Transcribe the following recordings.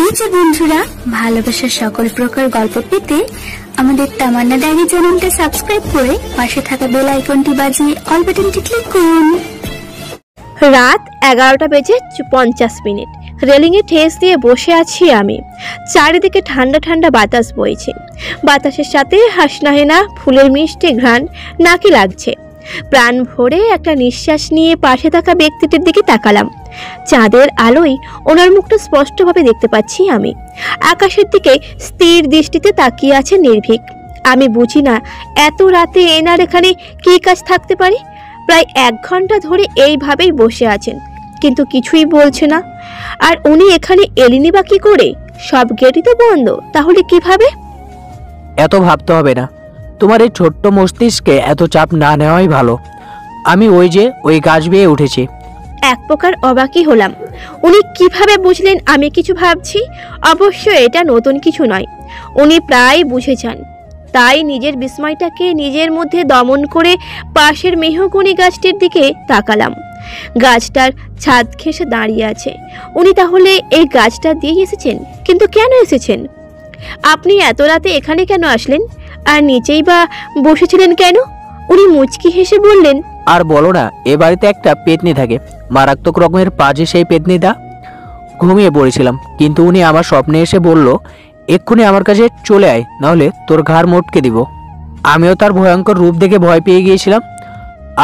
এই যে বন্ধুরা, ভালোবাসার সকল প্রকার গল্প পেতে আমাদের তামান্না ডায়েরি চ্যানেলটা সাবস্ক্রাইব করে পাশে থাকা বেল আইকনটি বাজিয়ে অল বাটনটি ক্লিক করুন। রাত 11টা বেজে 50 মিনিট। রেলিংয়ে ঠেস দিয়ে বসে আছি আমি। চারিদিকে ঠান্ডা ঠান্ডা বাতাস বইছে। বাতাসের সাথে হাসনাহেনা ফুলের মিষ্টি ঘ্রাণ নাকি লাগছে। প্রাণ ভরে একটা নিঃশ্বাস নিয়ে পাশে থাকা ব্যক্তিটির দিকে তাকালাম। চাঁদের আলোয় ওনার মুখটা স্পষ্টভাবে দেখতে পাচ্ছি আমি। আকাশের দিকে স্থির দৃষ্টিতে তাকিয়ে আছে নির্ভীক। আমি বুঝি না এত রাতে এনার এখানে কী কাজ থাকতে পারে। প্রায় 1 ঘন্টা ধরে এইভাবেই বসে আছেন, কিন্তু কিছুই বলছে না। আর উনি এখানে এলেনি বা কি করে? সব গেটই তো বন্ধ, তাহলে কিভাবে? এত ভাবতে হবে না, তোমার এই ছোট্ট মস্তিষ্কে এত চাপ না নেওয়াই ভালো। আমি ওই গাছ বেয়ে উঠেছি। এক প্রকার অবাকই হলাম। উনি কিভাবে বুঝলেন আমি কিছু ভাবছি? অবশ্য এটা নতুন কিছু নয়, উনি প্রায় বুঝে যান। তাই নিজের বিস্ময়টাকে নিজের মধ্যে দমন করে পাশের মেহগনি গাছটির দিকে তাকালাম। গাছটার ছাদ ঘেঁষে দাঁড়িয়ে আছে। উনি তাহলে এই গাছটা দিয়ে এসেছেন? কিন্তু কেন এসেছেন? আপনি এত রাতে এখানে কেন আসলেন? আর নিচেই বা বসেছিলেন কেন? উনি মুচকি হেসে বললেন, আর বলো না, এ বাড়িতে একটা পেতনি থাকে, মারাত্মক রকমের পাজে সেই পেতনিটা। ঘুমিয়ে পড়েছিলাম, কিন্তু উনি আমার স্বপ্নে এসে বলল, এক্ষুনি আমার কাছে চলে আয়, নাহলে তোর ঘাড় মোটকে দিব। আমিও তার ভয়ঙ্কর রূপ দেখে ভয় পেয়ে গিয়েছিলাম।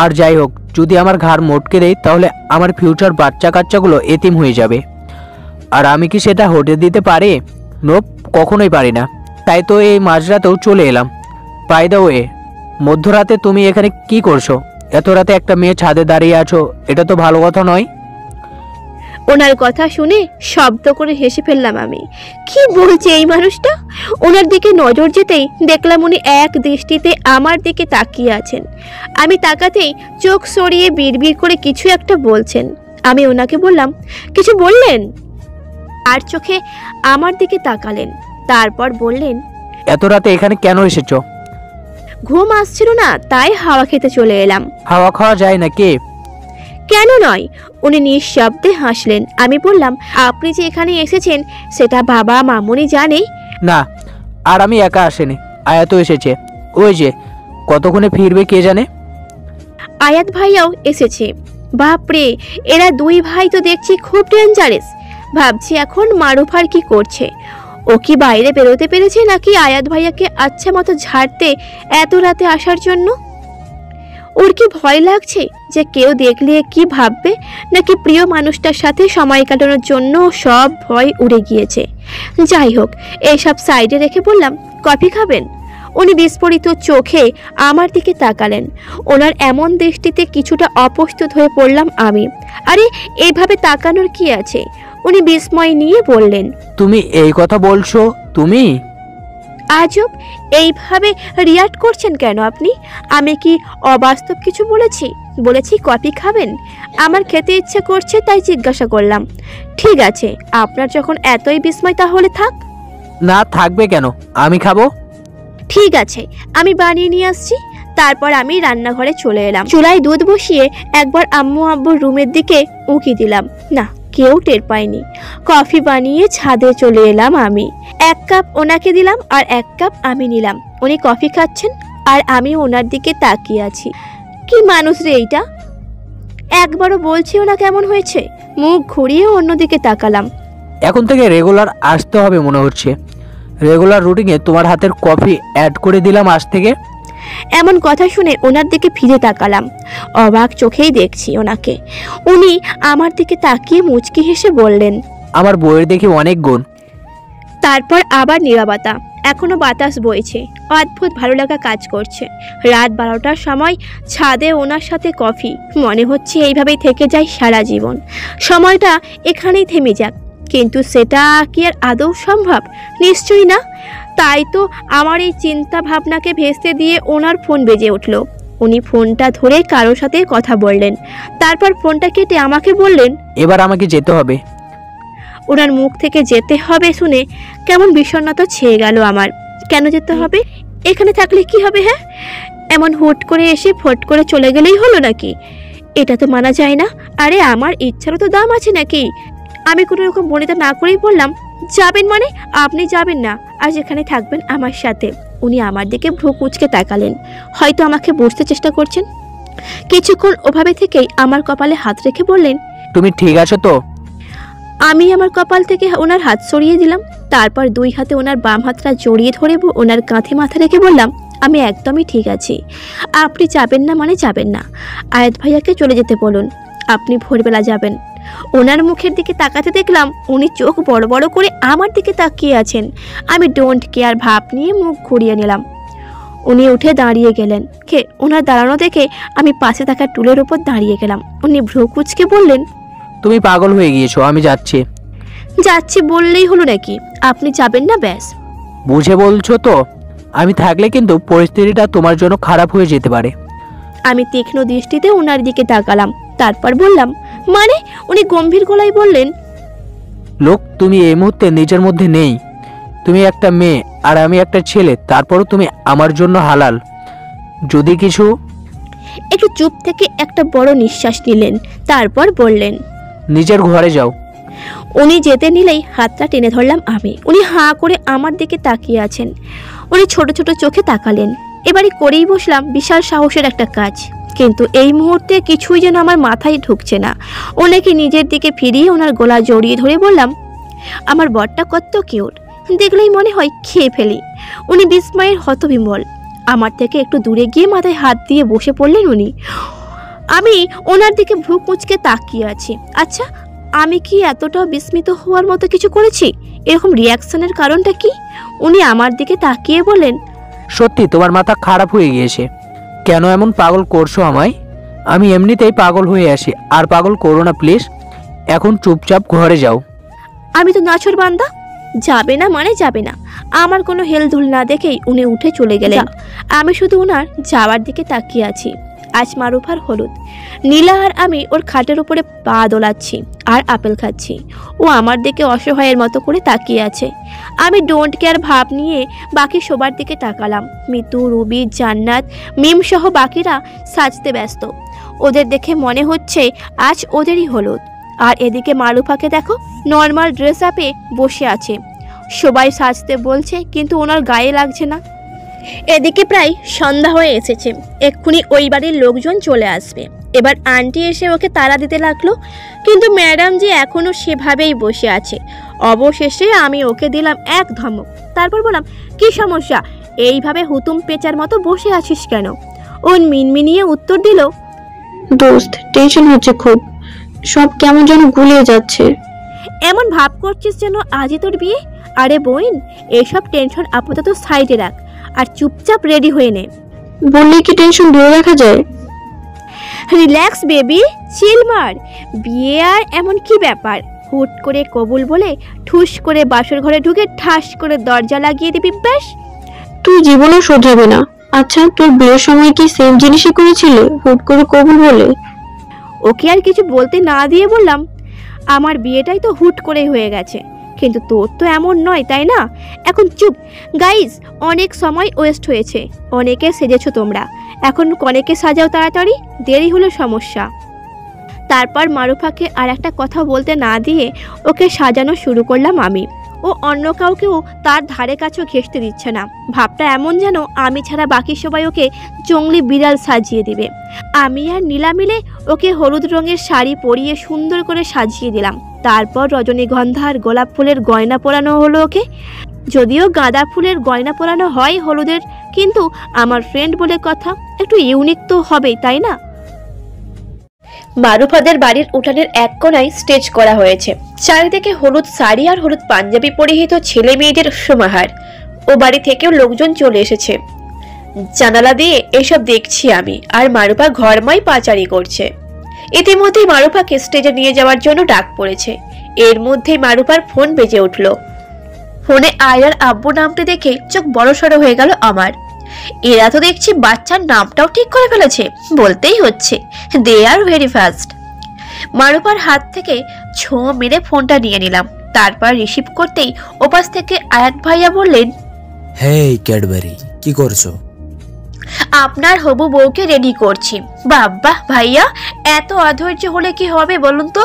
আর যাই হোক, যদি আমার ঘাড় মোটকে দেয় তাহলে আমার ফিউচার বাচ্চা কাচ্চাগুলো এতিম হয়ে যাবে। আর আমি কি সেটা হতে দিতে পারি? নোপ, কখনোই পারি না। তাই তো এই মাঝরাতেও চলে এলাম। বাই দ্য ওয়ে, মধ্যরাতে তুমি এখানে কি করছো? এত রাতে একটা মেয়ে ছাদে দাঁড়িয়ে আছো, এটা তো ভালো কথা নয়। ওনার কথা শুনে শব্দ করে হেসে ফেললাম আমি। কি বলছে এই মানুষটা? ওনার দিকে নজর যেতেই দেখলাম উনি এক দৃষ্টিতে আমার দিকে তাকিয়ে আছেন। আমি তাকাতেই চোখ সরিয়ে বিড়বিড় করে কিছু একটা বলছেন। আমি ওনাকে বললাম, কিছু বললেন? আর চোখে আমার দিকে তাকালেন, তারপর বললেন, এত রাতে এখানে কেন এসেছো? ঘুম আসছিল না, তাই হাওয়া খেতে চলে এলাম। হাওয়া খাওয়া যায় নাকি? কেন নয়? উনি নিঃশব্দে হাসলেন। আমি বললাম, আপনি যে এখানে এসেছেন সেটা বাবা মামুনি জানে? না, আর আমি একা আসেনি, আয়াতও এসেছে। ওই যে কতক্ষণে ফিরবে কে জানে। আয়াত ভাইয়াও এসেছে। বাপরে, এরা 2 ভাই তো দেখছি খুব ডেঞ্জারাস। ভাবছি এখন মারুফার কি করছে। ও কি বাইরে বেরোতে পেরেছে নাকি আয়াত ভাইয়াকে আচ্ছা মতো ঝাড়তে এত রাতে আসার জন্য? ওর কি ভয় লাগছে যে কেউ দেখলে কি ভাববে, নাকি প্রিয় মানুষটার সাথে সময় কাটানোর জন্য সব ভয় উড়ে গিয়েছে? যাই হোক, এইসব সাইডে রেখে বললাম, কফি খাবেন? উনি বিস্ফোরিত চোখে আমার দিকে তাকালেন। ওনার এমন দৃষ্টিতে কিছুটা অপ্রস্তুত হয়ে পড়লাম আমি। আরে এইভাবে তাকানোর কি আছে? উনি বিস্ময় নিয়ে বললেন, তুমি এই কথা বলছো? তুমি আজব, এইভাবে রিয়াক্ট করছেন কেন আপনি? আমি কি অবাস্তব কিছু বলেছি কফি খাবেন? আমার খেতে ইচ্ছে করছে তাই জিজ্ঞাসা করলাম। ঠিক আছে, আপনার যখন এতই বিস্ময় তাহলে থাক। না, থাকবে কেন, আমি খাবো। ঠিক আছে, আমি বানিয়ে নিয়ে আসছি। তারপর আমি রান্নাঘরে চলে এলাম। চুলায় দুধ বসিয়ে একবার আম্মু আব্বুর রুমের দিকে উঁকি দিলাম। না, কেউ টের পায়নি। কফি বানিয়ে ছাদে চলে এলাম আমি। 1 কাপ ওনাকে দিলাম আর 1 কাপ আমি নিলাম। উনি কফি খাচ্ছেন আর আমি ওনার দিকে তাকিয়ে আছি। কি মানুষ রে এইটা! একবারও বলছিও না কেমন হয়েছে। মুখ ঘুরিয়ে অন্যদিকে তাকালাম। এখন থেকে রেগুলার আসতে হবে মনে হচ্ছে। রেগুলার রুটিনে তোমার হাতের কফি অ্যাড করে দিলাম আজ থেকে। এমন কথা শুনে ওনার দিকে ফিরে তাকালাম। অবাক চোখেই দেখছি ওনাকে। উনি আমার দিকে তাকিয়ে মুচকি হেসে বললেন, আমার বইয়ের দেখি অনেক গুণ। তারপর আবার নীরবতা। এখনো বাতাস বইছে। অদ্ভুত ভালো লাগা কাজ করছে। রাত 12টার সময় ছাদে ওনার সাথে কফি। মনে হচ্ছে এইভাবেই থেকে যায় সারা জীবন। সময়টা এখানেই থেমে যাক, কিন্তু সেটা কি আর আদৌ সম্ভব? নিশ্চয়ই না। তাই তো আমার এই চিন্তা ভাবনাকে ভেস্তে দিয়ে ওনার ফোন বেজে উঠল। উনি ফোনটা ধরে কারোর সাথে কথা বললেন, তারপর ফোনটা কেটে আমাকে বললেন, এবার আমাকে যেতে হবে। ওনার মুখ থেকে যেতে হবে শুনে কেমন বিষণ্ণতা ছেয়ে গেল আমার। কেন যেতে হবে? এখানে থাকলে কি হবে? হ্যাঁ, এমন হুট করে এসে ফট করে চলে গেলেই হলো নাকি? এটা তো মানা যায় না। আরে আমার ইচ্ছারও তো দাম আছে নাকি? আমি কোনো রকম বনিতা না করেই বললাম, যাবেন মানে? আপনি যাবেন না, আজ এখানে থাকবেন আমার সাথে। উনি আমার দিকে ভ্রু কুঁচকে তাকালেন, হয়তো আমাকে বুঝতে চেষ্টা করছেন। কিছুক্ষণ ওভাবে থেকেই আমার কপালে হাত রেখে বললেন, তুমি ঠিক আছো তো? আমি আমার কপাল থেকে ওনার হাত সরিয়ে দিলাম, তারপর দুই হাতে ওনার বাম হাতটা জড়িয়ে ধরে ওনার কাঁধে মাথা রেখে বললাম, আমি একদমই ঠিক আছি। আপনি যাবেন না মানে যাবেন না। আয়াত ভাইয়াকে চলে যেতে বলুন, আপনি ভোরবেলা যাবেন। ওনার মুখের দিকে তাকাতে দেখলাম উনি চোখ বড় বড় করে আমার দিকে তাকিয়ে আছেন। আমি ডোন্ট কেয়ার ভাব নিয়ে মুখ ঘুরিয়ে নিলাম। উনি উঠে দাঁড়িয়ে গেলেন। ওনার দাঁড়ানো দেখে আমি পাশে থাকা টুলের উপর দাঁড়িয়ে গেলাম। উনি ভ্রু কুঁচকে বললেন, তুমি পাগল হয়ে গিয়েছো, আমি যাচ্ছি। যাচ্ছি বললেই হলো নাকি? আপনি যাবেন না ব্যাস। বুঝে বলছো তো? আমি থাকলে কিন্তু পরিস্থিতিটা তোমার জন্য খারাপ হয়ে যেতে পারে। আমি তীক্ষ্ণ দৃষ্টিতে ওনার দিকে তাকালাম, তারপর বললাম, মানে? উনি গম্ভীর গলায় বললেন, লোক, তুমি এই মুহূর্তে নিজের মধ্যে নেই। তুমি একটা মেয়ে আর আমি একটা ছেলে, তারপরও তুমি আমার জন্য হালাল। যদি কিছু। একটু চুপ থেকে একটা বড় নিঃশ্বাস নিলেন, তারপর বললেন, নিজের ঘরে যাও। উনি যেতে নিলেই হাতটা টেনে ধরলাম আমি। উনি হাঁ করে আমার দিকে তাকিয়ে আছেন। উনি ছোট ছোট চোখে তাকালেন। এবারে করেই বসলাম বিশাল সাহসের একটা কাজ, কিন্তু এই মুহূর্তে কিছুই যেন আমার মাথায় ঢুকছে না। ওনাকে নিজের দিকে ফিরিয়ে ওনার গলা জড়িয়ে ধরে বললাম, আমার বরটা কত কিউট, দেখলেই মনে হয় খেয়ে ফেলি। উনি বিস্ময়ের হতবিম্বল। আমার থেকে একটু দূরে গিয়ে মাথায় হাত দিয়ে বসে পড়লেন উনি। আমি ওনার দিকে ভ্রু কুঁচকে তাকিয়ে আছি। আচ্ছা, আমি কি এতটা বিস্মিত হওয়ার মতো কিছু করেছি? এরকম রিয়াকশনের কারণটা কি? উনি আমার দিকে তাকিয়ে বলেন, সত্যি তোমার মাথা খারাপ হয়ে গিয়েছে। কেন এমন পাগল করছো আমায়? আমি এমনিতেই পাগল হয়ে আসি, আর পাগল করো না প্লিজ। এখন চুপচাপ ঘরে যাও। আমি তো নাছর বান্দা। যাবে না মানে যাবে না। আমার কোনো হেলদুল না দেখেই উনি উঠে চলে গেলেন। আমি শুধু ওনার যাওয়ার দিকে তাকিয়ে আছি। আজ মারুফার হলুদ। নীলা আর আমি ওর খাটের উপরে পা দোলাচ্ছি আর আপেল খাচ্ছি। ও আমার দিকে অসহায়ের মতো করে তাকিয়ে আছে। আমি ডোন্ট কেয়ার ভাব নিয়ে বাকি সবার দিকে তাকালাম। মিতু, রুবি, জান্নাত, মিম সহ বাকিরা সাজতে ব্যস্ত। ওদের দেখে মনে হচ্ছে আজ ওদেরই হলুদ। আর এদিকে মারুফাকে দেখো, নর্মাল ড্রেস আপে বসে আছে। সবাই সাজতে বলছে, কিন্তু ওনার গায়ে লাগছে না। এদিকে প্রায় সন্ধ্যা হয়ে এসেছে, এক্ষুনি ওই বাড়ির লোকজন চলে আসবে। এবার আন্টি এসে ওকে তাড়া দিতে লাগলো, কিন্তু ম্যাডাম যে এখনো সেভাবেই বসে আছে। অবশেষে আমি ওকে দিলাম এক ধমক। তারপর বললাম, কি সমস্যা? এইভাবে হুতুম পেঁচার মতো বসে আছিস কেন? ও মিনমিনিয়ে উত্তর দিল, দোস্ত, টেনশন হচ্ছে খুব, সব কেমন যেন গুলিয়ে যাচ্ছে। এমন ভাব করছিস যেন আজই তোর বিয়ে। আরে বোন, এসব টেনশন আপাতত সাইডে রাখ আর চুপচাপ রেডি হয়ে নে। বললে কি টেনশন দূরে রাখা যায়? রিল্যাক্স বেবি, চিল মার। বিয়ে আর এমন কি ব্যাপার? হুট করে কবুল বলে ঠুস করে বাসর ঘরে ঢুকে ঠাস করে দরজা লাগিয়ে দিবি, ব্যাস। তুই জীবনেও শোধরাবে না। আচ্ছা, তোর বিয়ের সময় কি সেম জিনিসই করেছিলে, হুট করে কবুল বলে? ওকে আর কিছু বলতে না দিয়ে বললাম, আমার বিয়েটাই তো হুট করেই হয়ে গেছে, কিন্তু তোর তো এমন নয়, তাই না? এখন চুপ। গাইজ, অনেক সময় ওয়েস্ট হয়েছে। অনেকে সেজেছো তোমরা, এখন কনেকে সাজাও তাড়াতাড়ি, দেরি হলো সমস্যা। তারপর মারুফাকে আর একটা কথা বলতে না দিয়ে ওকে সাজানো শুরু করলাম আমি। ও অন্য কাউকেও তার ধারে কাছেও ঘেঁষতে দিচ্ছে না। ভাবটা এমন যেন আমি ছাড়া বাকি সবাই ওকে জঙ্গলি বিড়াল সাজিয়ে দিবে। আমি আর নীলা মিলে ওকে হলুদ রঙের শাড়ি পরিয়ে সুন্দর করে সাজিয়ে দিলাম। তারপর রজনীগন্ধা আর গোলাপ ফুলের গয়না পরানো হলো ওকে। যদিও গাঁদা ফুলের গয়না পরানো হয় হলুদের, কিন্তু আমার ফ্রেন্ড বলে কথা, একটু ইউনিক তো হবেই, তাই না? মারুফাদের বাড়ির উঠানের এক কোণায় স্টেজ করা হয়েছে। চারিদিকে হলুদ শাড়ি আর হলুদ পাঞ্জাবি পরিহিত ছেলে মেয়েদের সমাহার। ও বাড়ি থেকেও লোকজন চলে এসেছে। জানালা দিয়ে এসব দেখছি আমি, আর মারুফা ঘরমাই পাচারি করছে। ইতিমধ্যেই মারুফাকে স্টেজে নিয়ে যাওয়ার জন্য ডাক পড়েছে। এর মধ্যেই মারুফার ফোন বেজে উঠল। ফোনে আয়রার আব্বু নামটি দেখে চোখ বড়সড় হয়ে গেল আমার। এরা তো দেখছি বাচ্চার নামটাও ঠিক করে ফেলেছে, বলতেই হচ্ছে দে আর ভেরি ফাস্ট। মারুফার হাত থেকে ছোঁ মেরে ফোনটা নিয়ে নিলাম। তারপর রিসিভ করতেই ওপাশ থেকে আয়াত ভাইয়া বললেন, হেই ক্যাডবেরি, কি করছো? আপনার হবু বউকে রেডি করছি। বাবা ভাইয়া, এত অধৈর্য হলে কি হবে বলুন তো?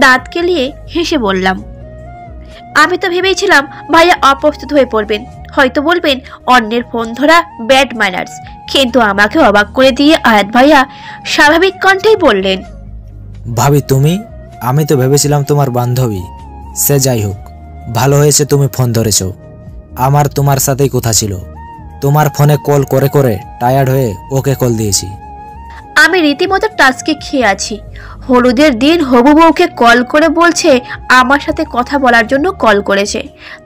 দাঁত কেলিয়ে হেসে বললাম, আমি তো ভেবেছিলাম ভাইয়া অপ্রস্তুত হয়ে পড়বেন, হয়তো বলবেন অন্যের ফোন ধরা ব্যাড ম্যানার্স, কিন্তু আমাকে অবাক করে দিয়ে আয়াত ভাইয়া স্বাভাবিক কণ্ঠেই বললেন, ভাবি তুমি, আমি তো ভেবেছিলাম তোমার বান্ধবী। সে যাই হোক, ভালো হয়েছে তুমি ফোন ধরেছো। আমার তোমার সাথেই কথা ছিল। তোমার ফোনে কল করে করে টায়ার্ড হয়ে ওকে কল দিয়েছি। আমি রীতিমতো টাস্কে খেয়ে আছি। হলুদের দিন হবু বউকে কল করে বলছে আমার সাথে কথা বলার জন্য কল করেছে।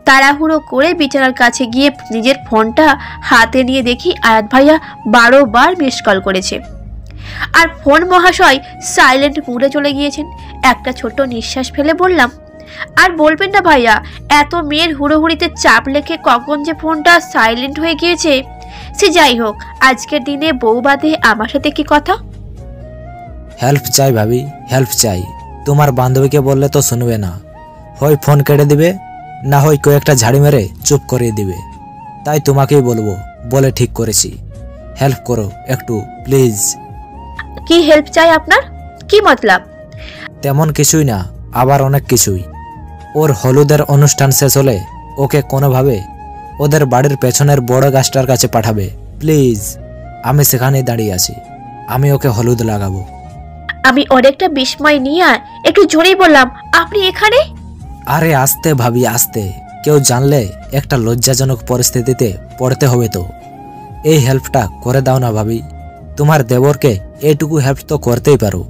তাড়াহুড়ো করে বিছানার কাছে গিয়ে নিজের ফোনটা হাতে নিয়ে দেখি আয়াত ভাইয়া 12 বার মিস কল করেছে, আর ফোন মহাশয় সাইলেন্ট মুডে চলে গিয়েছেন। একটা ছোট নিঃশ্বাস ফেলে বললাম, আর বলবেন না ভাইয়া, এত মেয়ের হুড়োহুড়িতে চাপ লেখে কখন যে ফোনটা সাইলেন্ট হয়ে গিয়েছে। সে যাই হোক, আজকের দিনে বউ বাদে আমার সাথে কি কথা? হেল্প চাই ভাবি, হেল্প চাই। তোমার বান্ধবীকে বললে তো শুনবে না, হয় ফোন কেটে দিবে, না হয় কয়েকটা ঝাড়ি মেরে চুপ করিয়ে দিবে। তাই তোমাকেই বলবো বলে ঠিক করেছি। হেল্প করো একটু প্লিজ। কি হেল্প চাই আপনার? কি মতলব? তেমন কিছুই না, আবার অনেক কিছুই। ওর হলুদের অনুষ্ঠান শেষ হলে ওকে কোনোভাবে ওদের বাড়ির পেছনের বড় গাছটার কাছে পাঠাবে প্লিজ। আমি সেখানেই দাঁড়িয়ে আছি, আমি ওকে হলুদ লাগাবো। আমি অনেকটা বিস্ময় নিয়ে একটু জোরেই বললাম, আপনি এখানে? আরে আস্তে ভাবি আস্তে, কেউ জানলে একটা লজ্জাজনক পরিস্থিতিতে পড়তে হবে তো। এই হেল্পটা করে দাও না ভাবি, তোমার দেবরকে এইটুকু হেল্প তো করতেই পারো।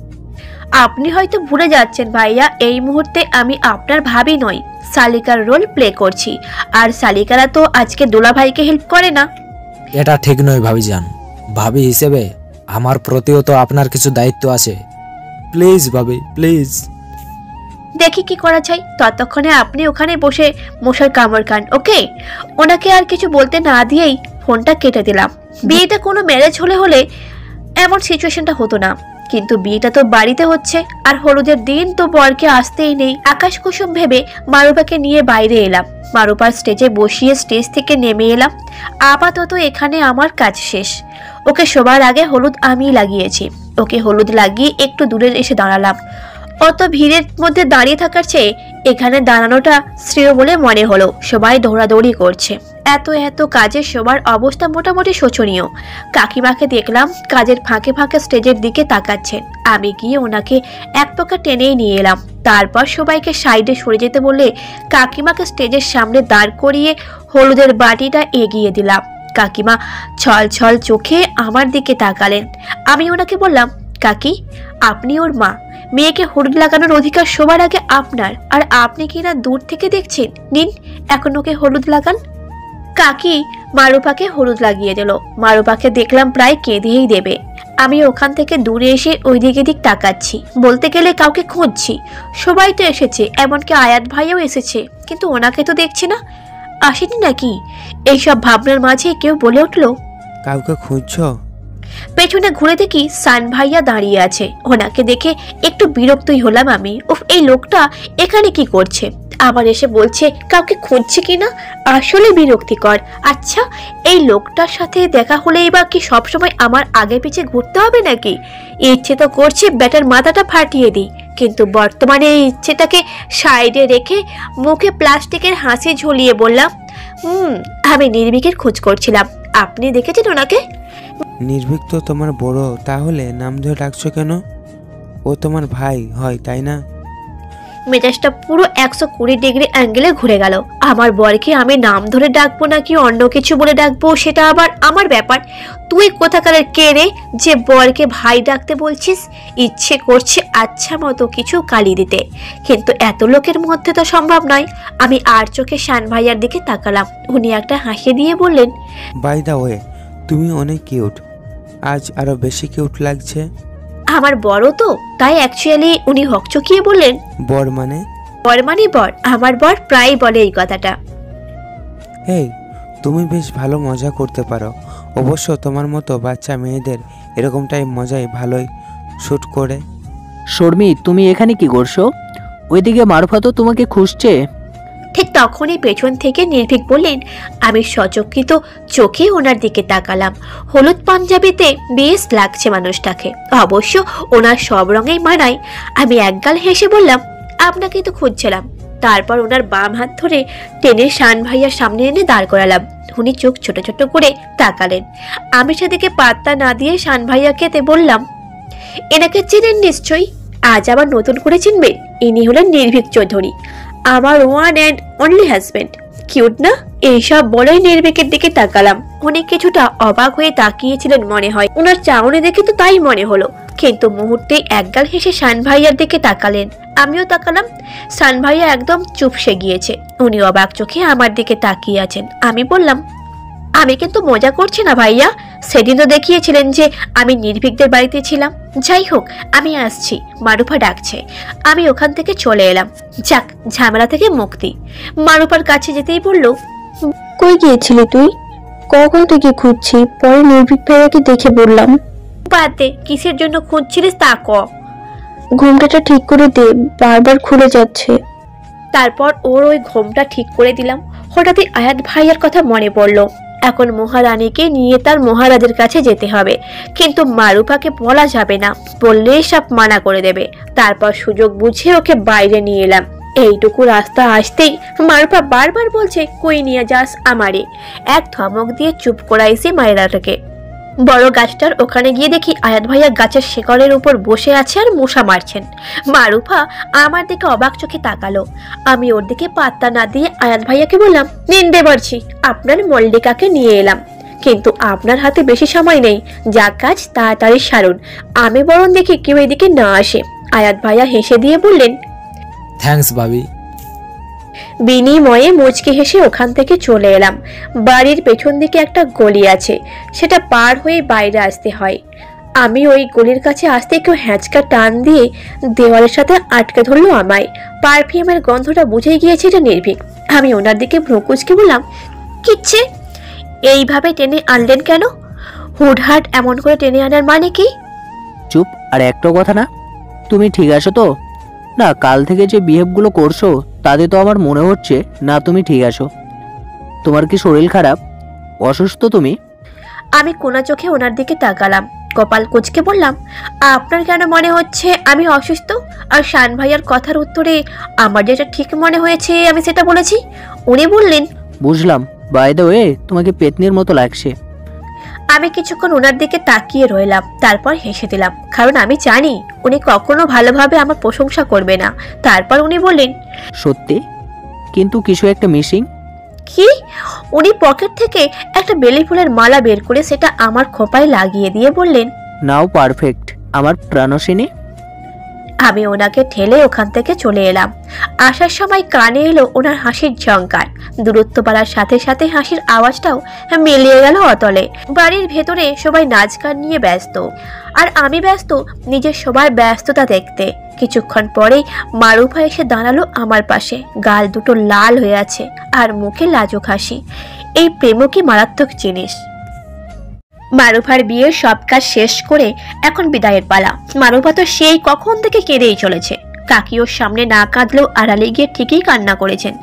আপনি হয়তো ভুলে যাচ্ছেন ভাইয়া, এই মুহূর্তে আমি আপনার ভাবি নই, শালিকার রোল প্লে করছি। আর শালিকারা তো আজকে দোলাভাইকে হেল্প করে না। এটা ঠিক নয় ভাবিজান। ভাবি হিসেবে আমার প্রতিও তো আপনার কিছু দায়িত্ব আছে। প্লিজ ভাবি প্লিজ। দেখি কি করা যায়। ততক্ষণে আপনি ওখানে বসে মশার কামড় খান, ওকে? ওনাকে আর কিছু বলতে না দিয়েই ফোনটা কেটে দিলাম। বিয়েটা কোনো ম্যারেজ হলে এমন সিচুয়েশনটা হতো না, কিন্তু বিয়েটা তো বাড়িতে হচ্ছে, আর হলুদের দিন তো বরকে আসতেই নেই। আকাশ কুসুম ভেবে মারুপাকে নিয়ে বাইরে এলাম। মারুপার স্টেজে বসিয়ে স্টেজ থেকে নেমে এলাম। আপাতত এখানে আমার কাজ শেষ। ওকে সবার আগে হলুদ আমি লাগিয়েছি। ওকে হলুদ লাগিয়ে একটু দূরে এসে দাঁড়ালাম। অত ভিড়ের মধ্যে দাঁড়িয়ে থাকার চেয়ে এখানে দাঁড়ানোটা শ্রেয় বলে মনে হলো। সবাই দৌড়াদৌড়ি করছে, এত এত কাজে সবার অবস্থা মোটামুটি শোচনীয়। কাকিমাকে দেখলাম কাজের ফাঁকে ফাঁকে স্টেজের দিকে তাকাচ্ছেন। আমি গিয়ে ওনাকে এক প্রকার টেনেই নিয়ে এলাম। তারপর সবাইকে সাইডে সরে যেতে বলে কাকিমাকে স্টেজের সামনে দাঁড় করিয়ে হলুদের বাটিটা এগিয়ে দিলাম। কাকিমা ছল ছল চোখে আমার দিকে তাকালেন। আমি ওনাকে বললাম, কাকি, আপনি ওর মা, মেয়েকে হলুদ লাগানোর অধিকার সবার আগে আপনার, আর আপনি কিনা দূর থেকে দেখছেন। নিন, এখন ওকে হলুদ লাগান। কাকি মারুপাকে হলুদ লাগিয়ে দিল। মারুপাকে দেখলাম প্রায় কেঁদেই দেবে। আমি ওখান থেকে দূরে এসে ওই দিকে দিক তাকাচ্ছি। বলতে গেলে কাউকে খুঁজছি। সবাই তো এসেছে, এমনকি আয়াত ভাইও এসেছে, কিন্তু ওনাকে তো দেখছি না। আসেনি নাকি? এইসব ভাবনার মাঝে কেউ বলে উঠলো, কাউকে খুঁজছো? পেছনে ঘুরে দেখি সান ভাইয়া দাঁড়িয়ে আছে। ওনাকে দেখে একটু বিরক্তই হলাম আমি। উফ, এই লোকটা এখানে কি করছে? আবার এসে বলছে কাউকে খুঁজছে কিনা, আসলে বিরক্তিকর। আচ্ছা, এই লোকটার সাথে দেখা হলেই বা কি সবসময় আমার আগে পিছে ঘুরতে হবে নাকি? ইচ্ছে তো করছে ব্যাটার মাথাটা ফাটিয়ে দিই, কিন্তু বর্তমানে এই ইচ্ছেটাকে সাইডে রেখে মুখে প্লাস্টিকের হাসি ঝুলিয়ে বললাম, আমি নির্ভীকের খোঁজ করছিলাম। আপনি দেখেছেন ওনাকে? নির্ভীক তো তোমার বড়, তাহলে নাম ধরে ডাকছো কেন? ও তোমার ভাই হয়, তাই না? মেজাজটা পুরো 120 ডিগ্রি অ্যাঙ্গেলে ঘুরে গেল। আমার বরকে আমি নাম ধরে ডাকবো নাকি অন্য কিছু বলে ডাকবো, সেটা আবার আমার ব্যাপার। তুই কোথাকারের কে রে যে বরকে ভাই ডাকতে বলছিস? ইচ্ছে করছে আচ্ছা মতো কিছু গালি দিতে, কিন্তু এত লোকের মধ্যে তো সম্ভব নয়। আমি আর চোখে শান ভাইয়ার দিকে তাকালাম। উনি একটা হাসি দিয়ে বললেন, বাই দা ওয়ে, তুমি অনেক কিউট, আজ আরো বেশি কিউট লাগছে। আমার বড় তো, তাই অ্যাকচুয়ালি উনি হকচকিয়ে বললেন, বর মানে? বর মানে বর। আমার বর প্রায় বলে এই কথাটা। এই, তুমি বেশ ভালো মজা করতে পারো। অবশ্য তোমার মতো বাচ্চা মেয়েদের এরকমটাই মজাই ভালোই শুট করে। শর্মি, তুমি এখানে কি করছো? ওইদিকে মারুফা তো তোমাকে খুঁজছে। ঠিক তখনই পেছন থেকে নির্ভীক বললেন। আমি সচকিত চোখে ওনার দিকে তাকালাম। হলুদ পাঞ্জাবিতে বেশ লাগছে মানুষটাকে, অবশ্য ওনার সব রঙেই মানায়। আমি একগাল হেসে বললাম, আপনাকেই তো খুঁজছিলাম। তারপর ওনার বাম হাত ধরে টেনে শান ভাইয়ার সামনে এনে দাঁড় করালাম। উনি চোখ ছোট ছোট করে তাকালেন। আমি সেদিকে পাত্তা না দিয়ে শান ভাইয়াকে বললাম, এনাকে চেনেন নিশ্চয়ই, আজ আবার নতুন করে চিনবেন। ইনি হলেন নির্ভীক চৌধুরী, আমার one and only husband. Cute না? এইসব বলেই নির্ভীকের দিকে তাকালাম। উনি কিছুটা অবাক হয়ে তাকিয়েছিলেন মনে হয়, ওনার চাউনি দেখে তো তাই মনে হলো। কিন্তু মুহূর্তে একগাল হেসে শান ভাইয়ার দিকে তাকালেন। আমিও তাকালাম। শান ভাইয়া একদম চুপসে গিয়েছে। উনি অবাক চোখে আমার দিকে তাকিয়ে আছেন। আমি বললাম, আমি কিন্তু মজা করছি না ভাইয়া, সেদিন তো দেখিয়েছিলেন যে আমি নির্ভীকদের বাড়িতে ছিলাম। যাই হোক, আমি আসছি, মারুফা ডাকছে। আমি ওখান থেকে চলে এলাম। যাক, ঝামেলা থেকে মুক্তি। মারুফার কাছে যেতেই বলল, কই গিয়েছিলি তুই? কখন থেকে খুঁজছি, পরে নির্ভীক ভাইয়াকে দেখে বললাম। বাদ দে, কিসের জন্য খুঁজছিলিস তা ক। ঘুমটাটা ঠিক করে দে, বারবার খুলে যাচ্ছে। তারপর ওর ওই ঘুমটা ঠিক করে দিলাম। হঠাৎই আয়াত ভাইয়ার কথা মনে পড়লো। এখন মহারানীকে নিয়ে তার মহারাজের কাছে যেতে হবে, কিন্তু মারুফাকে বলা যাবে না, বললে সব মানা করে দেবে। তারপর সুযোগ বুঝে ওকে বাইরে নিয়ে এলাম। এইটুকু রাস্তা আসতেই মারুফা বারবার বলছে, কই নিয়ে যাস আমারে। এক ধমক দিয়ে চুপ করাইছি মায়েরাটাকে। বড় গাছটার ওখানে গিয়ে দেখি আয়াত ভাইয়া গাছের শিকড়ের উপর বসে আছে আর মশা মারছেন। মারুফা আমার দিকে অবাক চোখে তাকালো। আমি ওর দিকে পাত্তা না দিয়ে আয়াত ভাইয়াকে বললাম, নিন্দে বাড়ছি, আপনার মল্লিকাকে নিয়ে এলাম, কিন্তু আপনার হাতে বেশি সময় নেই, যা কাজ তাড়াতাড়ি সারুন, আমি বরং দেখি কেউ এদিকে না আসে। আয়াত ভাইয়া হেসে দিয়ে বললেন, থ্যাঙ্কস ভাবি। বিনিময়ে মুচকি হেসে ওখান থেকে চলে এলাম। বাড়ির পেছন দিকে একটা গলি আছে, সেটা পার হয়ে বাইরে আসতে হয়। আমি ওই গলির কাছে আসতে কেউ হ্যাঁচকা টান দিয়ে দেওয়ালের সাথে আটকে ধরলো আমায়। পারফিউমের গন্ধটা বুঝে গিয়েছে এটা নির্ভীক। আমি ওনার দিকে ভ্রুকুচকে বললাম, কিচ্ছে? এইভাবে টেনে আনলেন কেন? হুটহাট এমন করে টেনে আনার মানে কি? চুপ, আর একটা কথা না, তুমি ঠিক আছো তো? না, কাল থেকে যে বিহেভগুলো করছো তাতে তো আমার মনে হচ্ছে না তুমি ঠিক আছো। তোমার কি শরীর খারাপ? অসুস্থ তুমি? আমি কোনা চোখে ওনার দিকে তাকালাম। কপাল কুঁচকে বললাম, আপনার কেন মনে হচ্ছে আমি অসুস্থ? আর শান ভাইয়ার কথার উত্তরে আমার যেটা ঠিক মনে হয়েছে আমি সেটা বলেছি। উনি বললেন, বুঝলাম, বাই দ্য ওয়ে তোমাকে পেতনির মতো লাগছে। আমি কিছুক্ষণ ওনার দিকে তাকিয়ে রইলাম, তারপর হেসে দিলাম, কারণ আমি জানি উনি কখনো ভালোভাবে আমার প্রশংসা করবে না। তারপর উনি বললেন, সত্যি? কিন্তু কিছু একটা মিসিং। কি? উনি পকেট থেকে একটা বেলি ফুলের মালা বের করে সেটা আমার খোপায় লাগিয়ে দিয়ে বললেন, নাও পারফেক্ট আমার প্রাণসিনী। আমি ওনাকে ঠেলে ওখান থেকে চলে এলাম। আসার সময় কানে এলো ওনার হাসির ঝংকার। দূরত্ব বাড়ার সাথে সাথে হাসির আওয়াজটাও মিলিয়ে গেল অতলে। বাড়ির ভেতরে সবাই নাচ গান নিয়ে ব্যস্ত, আর আমি ব্যস্ত নিজের সবার ব্যস্ততা দেখতে। কিছুক্ষণ পরেই মারুফা এসে দাঁড়ালো আমার পাশে। গাল দুটো লাল হয়ে আছে আর মুখে লাজুক হাসি। এই প্রেমও কি মারাত্মক জিনিস। মারুফার বিয়ের সব কাজ শেষ করে এখন বিদায়ের পালা। মারুফা তো সেই কখন থেকে কেঁদেই চলেছে। কাকি ওর সামনে না কাঁদলেও আড়ালে গিয়ে ঠিকই কান্না করেছেন।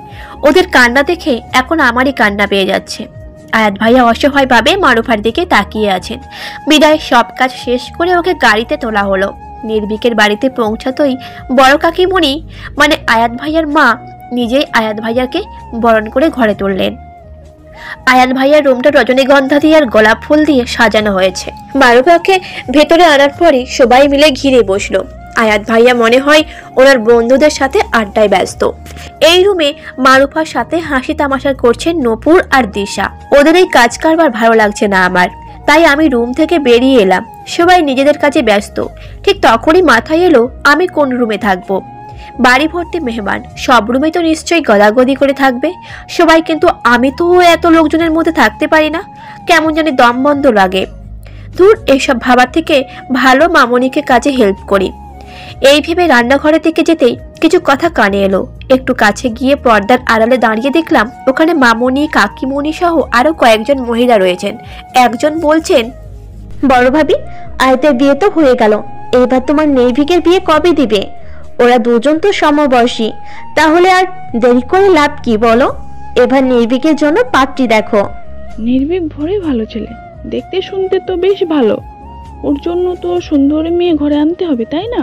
ওদের কান্না দেখে এখন আমারই কান্না পেয়ে যাচ্ছে। আয়াত ভাইয়া অসহায়ভাবে মারুফার দিকে তাকিয়ে আছেন। বিদায়ের সব কাজ শেষ করে ওকে গাড়িতে তোলা হলো। নির্ভীকের বাড়িতে পৌঁছাতেই বড় কাকিমণি মানে আয়াত ভাইয়ার মা নিজেই আয়াত ভাইয়াকে বরণ করে ঘরে তুললেন। আয়াত ভাইয়ার রুমটা রজনীগন্ধা দিয়ে আর গোলাপ ফুল দিয়ে সাজানো হয়েছে। মারুফাকে ভেতরে আনার পরে সবাই মিলে ঘিরে বসলো। আয়াত ভাইয়া মনে হয় ওনার বন্ধুদের সাথে আড্ডায় ব্যস্ত। এই রুমে মারুফার সাথে হাসি তামাশা করছেন নূপুর আর দিশা। ওদের এই কাজ কারবার ভালো লাগছে না আমার, তাই আমি রুম থেকে বেরিয়ে এলাম। সবাই নিজেদের কাজে ব্যস্ত। ঠিক তখনই মাথায় এলো আমি কোন রুমে থাকবো। বাড়ি ভর্তি মেহমান, সব রুমে তো নিশ্চয়ই গদাগদি করে থাকবে সবাই, কিন্তু আমি তো এত লোকজনের মধ্যে থাকতে পারি না, কেমন জানি দম বন্ধ লাগে। দূর, এইসব ভাবার থেকে ভালো মামনিকে কাজে হেল্প করি। এই ভেবে রান্নাঘরের দিকে যেতেই কিছু কথা কানে এলো। একটু কাছে গিয়ে পর্দার আড়ালে দাঁড়িয়ে দেখলাম ওখানে মামনি, কাকিমণি সহ আরো কয়েকজন মহিলা রয়েছেন। একজন বলছেন, বড় ভাবি, আয়তের বিয়ে তো হয়ে গেল, এবার তোমার নির্ভীকের বিয়ে কবে দিবে? ওরা দুজন তো সমবয়সী, তাহলে আর দেরি করে লাভ কি বলো? এবার নির্ভীকের জন্য পাত্রী দেখো। নির্ভীক ভরে ভালো ছেলে, দেখতে শুনতে তো বেশ ভালো, ওর জন্য তো সুন্দর মেয়ে ঘরে আনতে হবে, তাই না?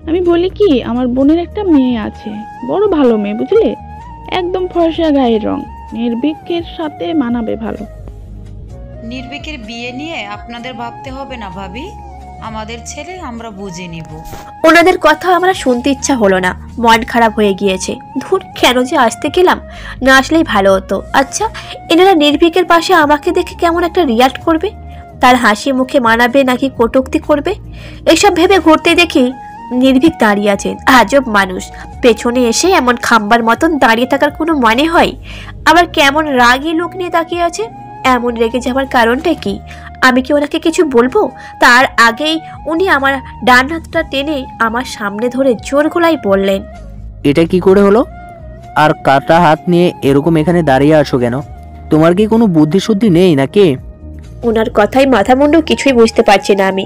আমি বলি কি, আমার বোনের একটা মেয়ে আছে, বড় ভালো মেয়ে বুঝলে, একদম ফর্সা গায়ের রং, নির্ভীকের সাথে মানাবে ভালো। নির্ভীকের বিয়ে নিয়ে আপনাদের ভাবতে হবে না ভাবি, আমাদের ছেলে আমরা বুঝে নিব। ওনাদের কথা আমরা শুনতে ইচ্ছা হলো না, মন খারাপ হয়ে গিয়েছে। ধুর, কেন যে আসতে গেলাম, না আসলেই ভালো হতো। আচ্ছা, এনারা নির্ভীকের পাশে আমাকে দেখে কেমন একটা রিয়াক্ট করবে? তার হাসি মুখে মানাবে নাকি কটূক্তি করবে? এসব ভেবে ঘুরতে দেখি নির্ভীক দাঁড়িয়ে আছেন। আজব মানুষ, পেছনে এসে এমন খাম্বার মতন দাঁড়িয়ে থাকার কোনো মানে হয়? আবার কেমন রাগী লোক নিয়ে তাকিয়ে আছে। এমন রেগে যাওয়ার কারণটা কি? আমি কি ওনাকে কিছু বলবো? তার আগেই উনি আমার ডান হাতটা টেনে আমার সামনে ধরে জোর গলায় বললেন, এটা কি করে হলো? আর কাটা হাত নিয়ে এরকম এখানে দাঁড়িয়ে আছো কেন? তোমার কি কোনো বুদ্ধি শুদ্ধি নেই নাকি? ওনার কথায় মাথা মুন্ডু কিছুই বুঝতে পারছি না আমি।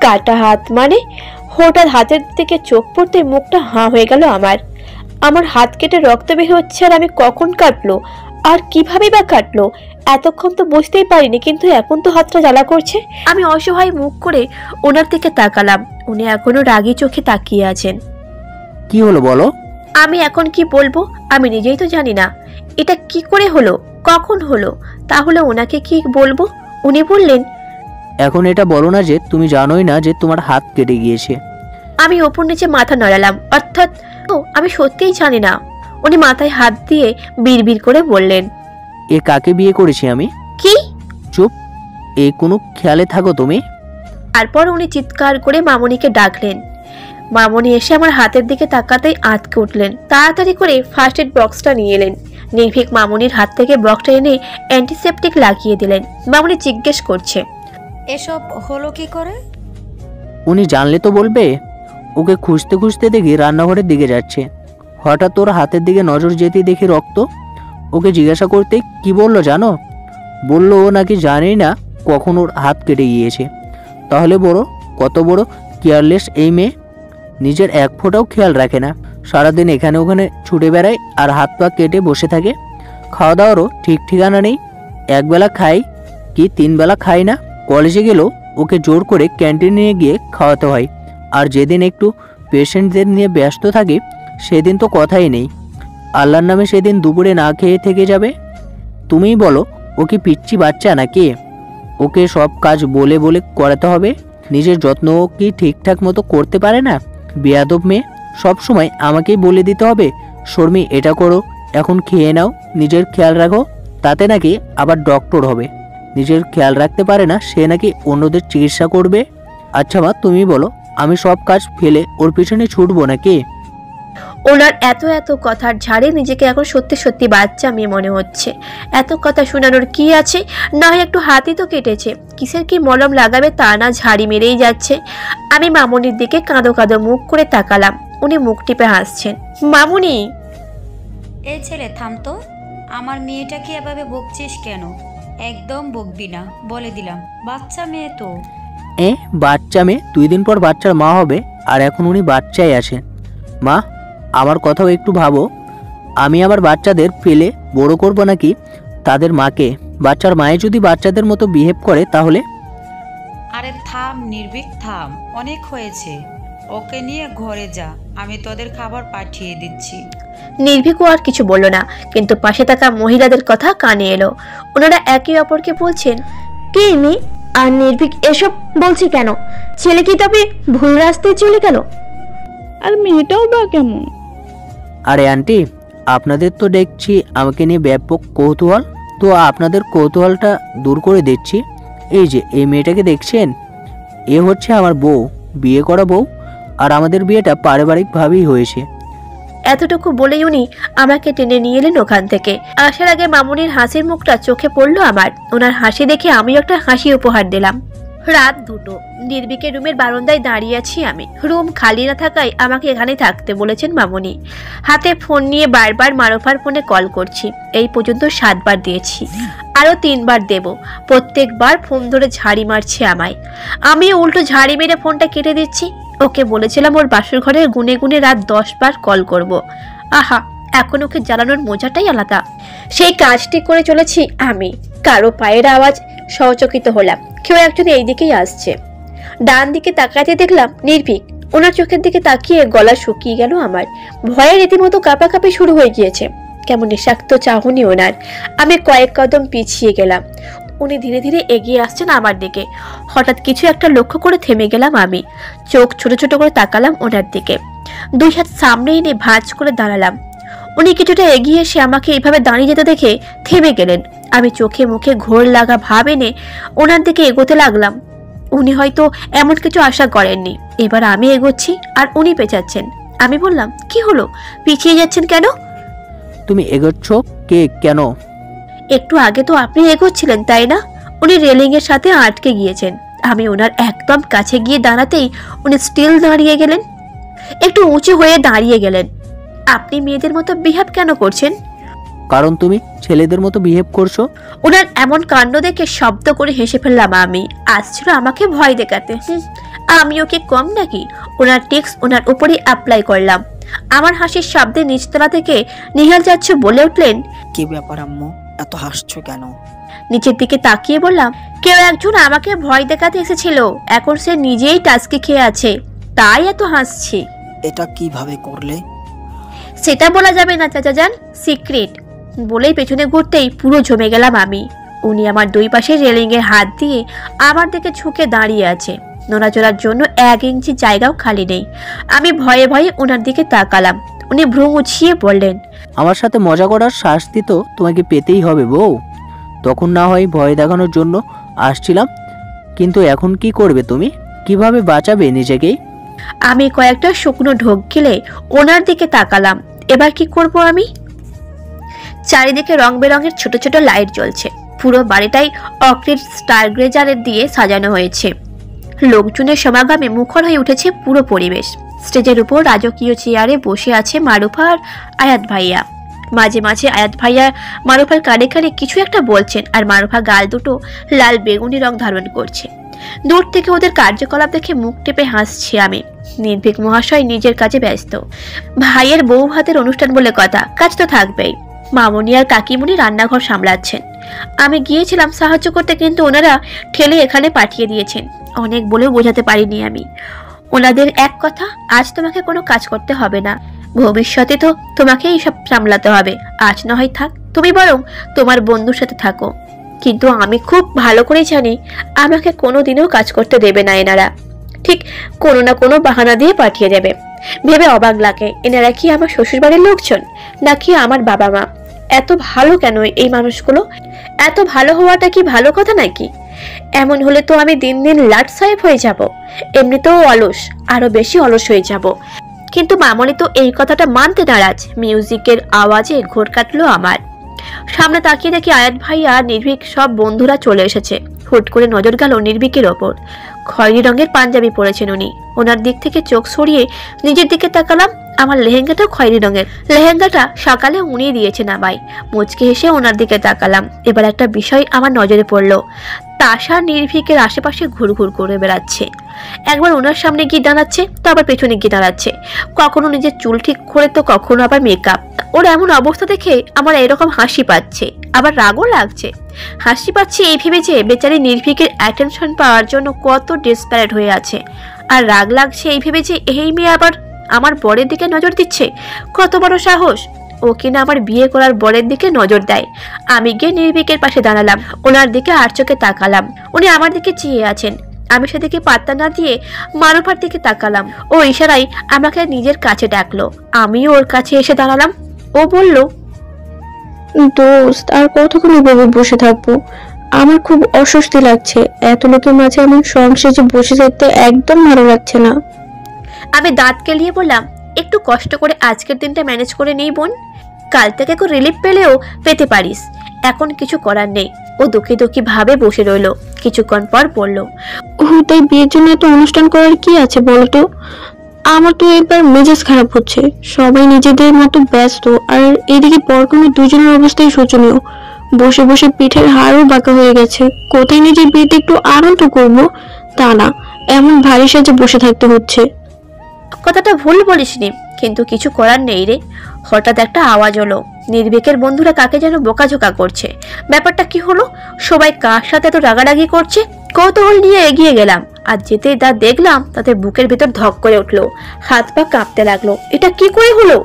কাটা হাত মানে? হঠাৎ হাতের দিকে চোখ পড়তে মুখটা হাঁ হয়ে গেল আমার হাত কেটে রক্ত বের হচ্ছে, আর আমি কখন কাটলো আর কিভাবে বা কাটলো এতক্ষণ তো বুঝতেই পারিনি, কিন্তু এখন তো হাতটা জ্বালা করছে। আমি অসহায় মুখ করে ওনার দিকে তাকালাম। উনি এখনো রাগী চোখে তাকিয়ে আছেন। কি হলো বলো? আমি এখন কি বলবো আমি নিজেই তো জানি না। এটা কি করে হলো, কখন হলো, তাহলে ওনাকে কি বলবো? উনি বললেন, এখন এটা বলো না যে তুমি জানোই না যে তোমার হাত কেটে গিয়েছে। আমি ওপর নিচে মাথা নাড়ালাম, অর্থাৎ আমি সত্যিই জানি না। উনি মাথায় হাত দিয়ে বিড়বিড় করে বললেন, এ কাকে বিয়ে করেছি আমি? কি? চুপ, এই কোনো খেয়ালে থাকো তুমি। তারপর উনি চিৎকার করে মামনিকে ডাকলেন। মামনি এসে আমার হাতের দিকে তাকাতেই আঁতকে উঠলেন। তাড়াতাড়ি করে ফার্স্ট এড বক্সটা নিয়ে এলেন। নির্ভীক মামনির হাত থেকে বক্সটা এনে অ্যান্টিসেপটিক লাগিয়ে দিলেন। মামনি জিজ্ঞেস করছে, এসব হলো কি করে? উনি জানলে তো বলবে। ওকে খুঁজতে খুঁজতে দেখি রান্নাঘরের দিকে যাচ্ছে, হঠাৎ ওর হাতের দিকে নজর যেতে দেখি রক্ত। ওকে জিজ্ঞাসা করতে কি বললো জানো? বললো ও নাকি জানেই না কখন ওর হাত কেটে গিয়েছে। তাহলে কত বড় কেয়ারলেস এই মেয়ে, নিজের এক ফোঁটাও খেয়াল রাখে না, সারাদিন এখানে ওখানে ছুটে বেড়ায় আর হাত পা কেটে বসে থাকে। খাওয়া দাওয়ারও ঠিক ঠিকানা নেই, একবেলা খাই কি 3 বেলা খাই না। কলেজে গেলেও ওকে জোর করে ক্যান্টিনে নিয়ে গিয়ে খাওয়াতে হয়, আর যেদিন একটু পেশেন্টদের নিয়ে ব্যস্ত থাকে সেদিন তো কথাই নেই। আল্লাহর নামে সেদিন দুপুরে না খেয়ে থেকে যাবে। তুমিই বলো, ও কি পিচ্চি বাচ্চা নাকি? ওকে সব কাজ বলে বলে করাতে হবে? নিজের যত্ন কি ঠিকঠাক মতো করতে পারে না? বেয়াদব মেয়ে, সবসময় আমাকেই বলে দিতে হবে, শর্মি এটা করো, এখন খেয়ে নাও, নিজের খেয়াল রাখো। তাতে নাকি আবার ডক্টর হবে। নিজের খেয়াল রাখতে পারে না, সে নাকি অন্যদের চিকিৎসা করবে। আচ্ছা মা, তুমি বলো, আমি সব কাজ ফেলে ওর পিছনে ছুটবো নাকি? ওনার এত এত কথার ঝাড়ে নিজেকে এখন সত্যি সত্যি বাচ্চা মেয়ে মনে হচ্ছে। এত কথা শোনানোর কি আছে? না হয় একটু হাতই তো কেটেছে, কিসের কি মলম লাগাবে তা না, ঝাড়ি মেরেই যাচ্ছে। আমি মামুনির দিকে কাঁদো কাঁদো মুখ করে তাকালাম। উনি মুখ টিপে হাসছেন। মামুনি, এই ছেলে থাম তো, আমার মেয়েটাকে এভাবে বকছিস কেন? একদম বকবি না বলে দিলাম, বাচ্চা মেয়ে তো। বাচ্চা মেয়ে? 2 দিন পর বাচ্চার মা হবে, আর এখন উনি বাচ্চাই আছেন। মা, আমার কথাও একটু ভাবো। আমি আমার বাচ্চাদের ফেলে বড় করব নাকি তাদের মাকে? বাচ্চার মায়ে যদি বাচ্চাদের মতো বিহেভ করে তাহলে? আরে থাম নির্ভীক, থাম, অনেক হয়েছে। ওকে নিয়ে ঘরে যা, আমি তোদের খাবার পাঠিয়ে দিচ্ছি। নির্ভীকও আর কিছু বলল না, কিন্তু পাশে থাকা মহিলাদের কথা কানে এলো। ওনারা একে অপরকে বলছেন, কি মি আর নির্ভীক এসব বলছে কেন? ছেলে কি তবে ভুল রাস্তায় চলে গেল? আর মেয়েটাও বা কেমন? আরে আন্টি, আপনাদের তো দেখছি আমাকে নিয়ে ব্যাপক কৌতূহল, তো আপনাদের কৌতূহলটা দূর করে দিচ্ছি। এই যে এই মেয়েটাকে দেখছেন, এ হচ্ছে আমার বউ, বিয়ে করা বউ, আর আমাদের বিয়েটা পারিবারিকভাবেই হয়েছে। এতটুকু বলেই উনি আমাকে টেনে নিয়ে এলেন ওখান থেকে। আসার আগে মামুনির হাসির মুখটা চোখে পড়লো আমার। ওনার হাসি দেখে আমিও একটা হাসি উপহার দিলাম। রাত 2টো, নির্ভীকের রুমের বারান্দায় দাঁড়িয়ে আছি আমি। রুম খালি না থাকায় আমাকে এখানে থাকতে বলেছেন মামুনি। হাতে ফোন নিয়ে বারবার মারুফার ফোনে কল করছি। এই পর্যন্ত 7 বার দিয়েছি, আরো 3 বার দেব। প্রত্যেকবার ফোন ধরে ঝাড়ি মারছে আমায়। আমি উল্টো ঝাড়ি মেরে ফোনটা কেটে দিচ্ছি। ওকে বলেছিলাম ওর বাসর ঘরে গুনে গুনে রাত 10 বার কল করব। আহা, এখন ওকে জ্বালানোর মজাটাই আলাদা। সেই কাজটি করে চলেছি আমি। কারো পায়ের আওয়াজ সচকিত হলাম। কেউ একজন এই দিকেই আসছে। ডান দিকে তাকাতে দেখলাম নির্ভীক। ওনার চোখের দিকে তাকিয়ে গলা শুকিয়ে গেল আমার। ভয়ে রীতিমতো কাঁপাকাঁপি শুরু হয়ে গিয়েছে। কেমন নিঃস্বার্থ চাহনি ওনার। আমি কয়েক কদম পিছিয়ে গেলাম। উনি ধীরে ধীরে এগিয়ে আসছেন আমার দিকে। হঠাৎ কিছু একটা লক্ষ্য করে থেমে গেলাম আমি। চোখ ছোট ছোট করে তাকালাম ওনার দিকে। 2 হাত সামনে এনে ভাঁজ করে দাঁড়ালাম। উনি কিছুটা এগিয়ে এসে আমাকে এইভাবে দাঁড়িয়ে যেতে দেখে থেমে গেলেন। আমি চোখে মুখে ঘোর লাগা ভাব এনে ওনার দিকে এগোতে লাগলাম। উনি হয়তো এমন কিছু আশা করেননি। এবার আমি এগোচ্ছি আর উনি পেঁচাচ্ছেন। আমি বললাম, কি হলো, পিছিয়ে যাচ্ছেন কেন? তুমি এগোচ্ছ কেন? একটু আগে তো আপনি এগোচ্ছিলেন, তাই না? উনি রেলিং এর সাথে আটকে গিয়েছেন। আমি ওনার একদম কাছে গিয়ে দাঁড়াতেই উনি স্টিল দাঁড়িয়ে গেলেন, একটু উঁচু হয়ে দাঁড়িয়ে গেলেন। আপনি মেয়েদের মতো বিহেভ কেন করছেন? কারণ তুমি ছেলেদের মতো বিহেভ করছো। ওনার এমন কাণ্ড দেখে শব্দ করে হেসে ফেললাম আমি। আসছিল আমাকে ভয় দেখাতে। আমি ওকে কম নাকি? ওনার টেক্স ওনার উপরে অ্যাপ্লাই করলাম। আমার হাসির শব্দে নিচতলা থেকে নিহাল যাচ্ছে বলে উঠলেন, কি ব্যাপার আম্মু, এত হাসছো কেন? নিচের দিকে তাকিয়ে বললাম, কেউ একজন আমাকে ভয় দেখাতে এসেছিল, এখন সে নিজেই টাস্কি খেয়ে আছে, তাই এত হাসছি। এটা কিভাবে করলে? সেটা বলা যাবে না চাচা যান, সিক্রেট। বলেই পেছনে ঘুরতেই পুরো জমে গেলাম আমি। উনি আমার 2 পাশে রেলিং এর হাত দিয়ে আমার দিকে ঝুঁকে দাঁড়িয়ে আছে। নড়াচড়ার জন্য 1 ইঞ্চি জায়গাও খালি নেই। আমি ভয়ে ভয়ে ওনার দিকে তাকালাম। উনি ভ্রু মুছিয়ে বললেন, আমার সাথে মজা করার শাস্তি তো তোমাকে পেতেই হবে বউ। তখন না হয় ভয় দেখানোর জন্য আসছিলাম, কিন্তু এখন কি করবে তুমি? কিভাবে বাঁচাবে নিজেকে? আমি কয়েকটা শুকনো ঢোক গিলে ওনার দিকে তাকালাম। এবার কি করব আমি? চারিদিকে রং বেরঙের ছোট ছোট লাইট জ্বলছে। পুরো বাড়িটাই অক্রিড স্টার গ্লেজারের দিয়ে সাজানো হয়েছে। লোকজনের সমাগমে মুখর হয়ে উঠেছে পুরো পরিবেশ। স্টেজের উপর রাজকীয় চেয়ারে বসে আছে মারুফা আর আয়াত ভাইয়া। মাঝে মাঝে আয়াত ভাইয়া মারুফার কানে কানে কিছু একটা বলছেন, আর মারুফা গাল দুটো লাল বেগুনি রং ধারণ করছে। দূর থেকে ওদের কার্যকলাপ দেখে মুখ টেপে হাসছি আমি। নির্ভীক মহাশয় নিজের কাজে ব্যস্ত। ভাইয়ের বউ ভাতের অনুষ্ঠান বলে কথা, কাজ তো থাকবেই। মামনি আর কাকিমুনি রান্নাঘর সামলাচ্ছেন। আমি গিয়েছিলাম সাহায্য করতে, কিন্তু ওনারা ঠেলে এখানে পাঠিয়ে দিয়েছেন। অনেক বলেও বোঝাতে পারিনি আমি। ওনাদের এক কথা, আজ তোমাকে কোনো কাজ করতে হবে না, ভবিষ্যতে তো তোমাকে এইসব সামলাতে হবে। আজ না হয় থাক, তুমি বরং তোমার বন্ধুর সাথে থাকো। কিন্তু আমি খুব ভালো করে জানি আমাকে কোনোদিনও কাজ করতে দেবে না এনারা। ঠিক কোনো না কোনো বাহানা দিয়ে পাঠিয়ে দেবে। ভেবে অবাক লাগে, এনারা কি আমার শ্বশুরবাড়ির লোকজন নাকি আমার বাবা মা? এত ভালো কেন এই মানুষগুলো? এত ভালো হওয়াটা কি ভালো কথা নাকি? এমন হলে তো আমি দিন দিন লাট সাহেব হয়ে যাব। এমনিতেও অলস, আরো বেশি অলস হয়ে যাব। কিন্তু মামনি তো এই কথাটা মানতে নারাজ। মিউজিকের আওয়াজে ঘোর কাটলো আমার। সামনে তাকিয়ে দেখি আয়াত ভাইয়া, নির্ভীক সব বন্ধুরা চলে এসেছে। হুট করে নজর গেল নির্ভীকের ওপর। খয়েরি রঙের পাঞ্জাবি পরেছেন উনি। ওনার দিক থেকে চোখ সরিয়ে নিজের দিকে তাকালাম। আমার লেহেঙ্গাটাও খয়েরি রঙের। লেহেঙ্গাটা সকালে উনি দিয়েছেন আমায়। মুচকে হেসে ওনার দিকে তাকালাম। এবার একটা বিষয় আমার নজরে পড়লো। তাশা নির্ভীকের আশেপাশে ঘুরঘুর করে বেড়াচ্ছে। একবার ওনার সামনে গিয়ে দাঁড়াচ্ছে, তো আবার পেছনে গিয়ে দাঁড়াচ্ছে। কখনো নিজের চুল ঠিক করে, তো কখনো আবার মেকআপ। ওর এমন অবস্থা দেখে আমার এরকম হাসি পাচ্ছে, আবার রাগও লাগছে। হাসি পাচ্ছে এই ভেবে যে বেচারি নির্ভীকের অ্যাটেনশন পাওয়ার জন্য কত ডেসপারেট হয়ে আছে, আর রাগ লাগছে এই ভেবে যে এই মেয়ে আবার আমার বরের দিকে নজর দিচ্ছে। কত বড় সাহস! ও কিনা আমার বিয়ে করার বরের দিকে নজর দেয়। আমি গিয়ে নির্ভীকের পাশে দাঁড়ালাম। ওনার দিকে আর চোখে তাকালাম। উনি আমার দিকে চেয়ে আছেন। আমি সেদিকে পাত্তা না দিয়ে মারুফার দিকে তাকালাম। ও ইশারায় আমাকে নিজের কাছে ডাকলো। আমিও ওর কাছে এসে দাঁড়ালাম। ও বলল, দোস্ত, আর কতক্ষণ এভাবে বসে থাকবো? আমার খুব অস্বস্তি লাগছে। এত লোকের মাঝে এমন সংসারে বসে থাকতে একদম ভালো লাগছে না। আমি দাঁত কেলিয়ে বললাম, একটু কষ্ট করে আজকের দিনটা ম্যানেজ করে নেই বোন। কাল থেকে একটু রিলিফ পেলেও পেতে পারিস। এখন কিছু করার নেই। ও দুঃখী দুঃখী ভাবে বসে রইল। কিছুক্ষণ পর বলল, তাই বিয়ের জন্য এত অনুষ্ঠান করার কি আছে বলতো? আমার তো এবার মেজাজ খারাপ হচ্ছে। সবাই নিজেদের মতো ব্যস্ত, আর এদিকে পরকনে দুজনের অবস্থাই শোচনীয়। বসে বসে পিঠের হাড়ও বাঁকা হয়ে গেছে। কোথায় নিজের বিয়েতে একটু আনন্দ করব, তা না, এমন ভারী সাজে বসে থাকতে হচ্ছে। কথাটা ভুল বলিসনি, কিন্তু কিছু করার নেই রে। হঠাৎ একটা আওয়াজ হলো। নির্ভীকের বন্ধুরা কাকে যেন বোকাঝোকা করছে। ব্যাপারটা কি হলো? সবাই কার সাথে এত রাগারাগি করছে? কৌতূহল নিয়ে এগিয়ে গেলাম। আর যেতেই যা দেখলাম তাতে বুকের ভিতর ধক করে উঠলো, হাত পা কাঁপতে লাগলো। এটা কি করে হলো?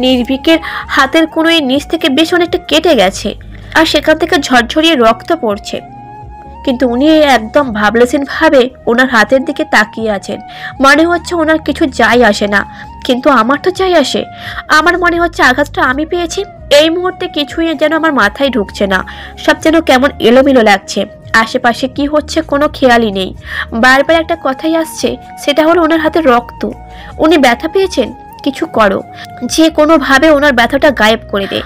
নির্ভীকের হাতের কোনোই নিচ থেকে বেশ অনেকটা কেটে গেছে আর সেখান থেকে ঝরঝরিয়ে রক্ত পড়ছে, কিন্তু উনি একদম ভাবলেছেন ভাবে ওনার হাতের দিকে তাকিয়ে আছেন। মনে হচ্ছে ওনার কিছু যাই আসে না, কিন্তু আমার তো যাই আসে। আমার মনে হচ্ছে আঘাতটা আমি পেয়েছি। এই মুহূর্তে কিছুই যেন আমার মাথায় ঢুকছে না, সব যেন কেমন এলোমেলো লাগছে। আশেপাশে কি হচ্ছে কোনো খেয়ালই নেই। বারবার একটা কথাই আসছে, সেটা হলো ওনার হাতে রক্ত। উনি ব্যথা পেয়েছেন, কিছু করো, যে কোনোভাবে ওনার ব্যথাটা গায়েব করে দে।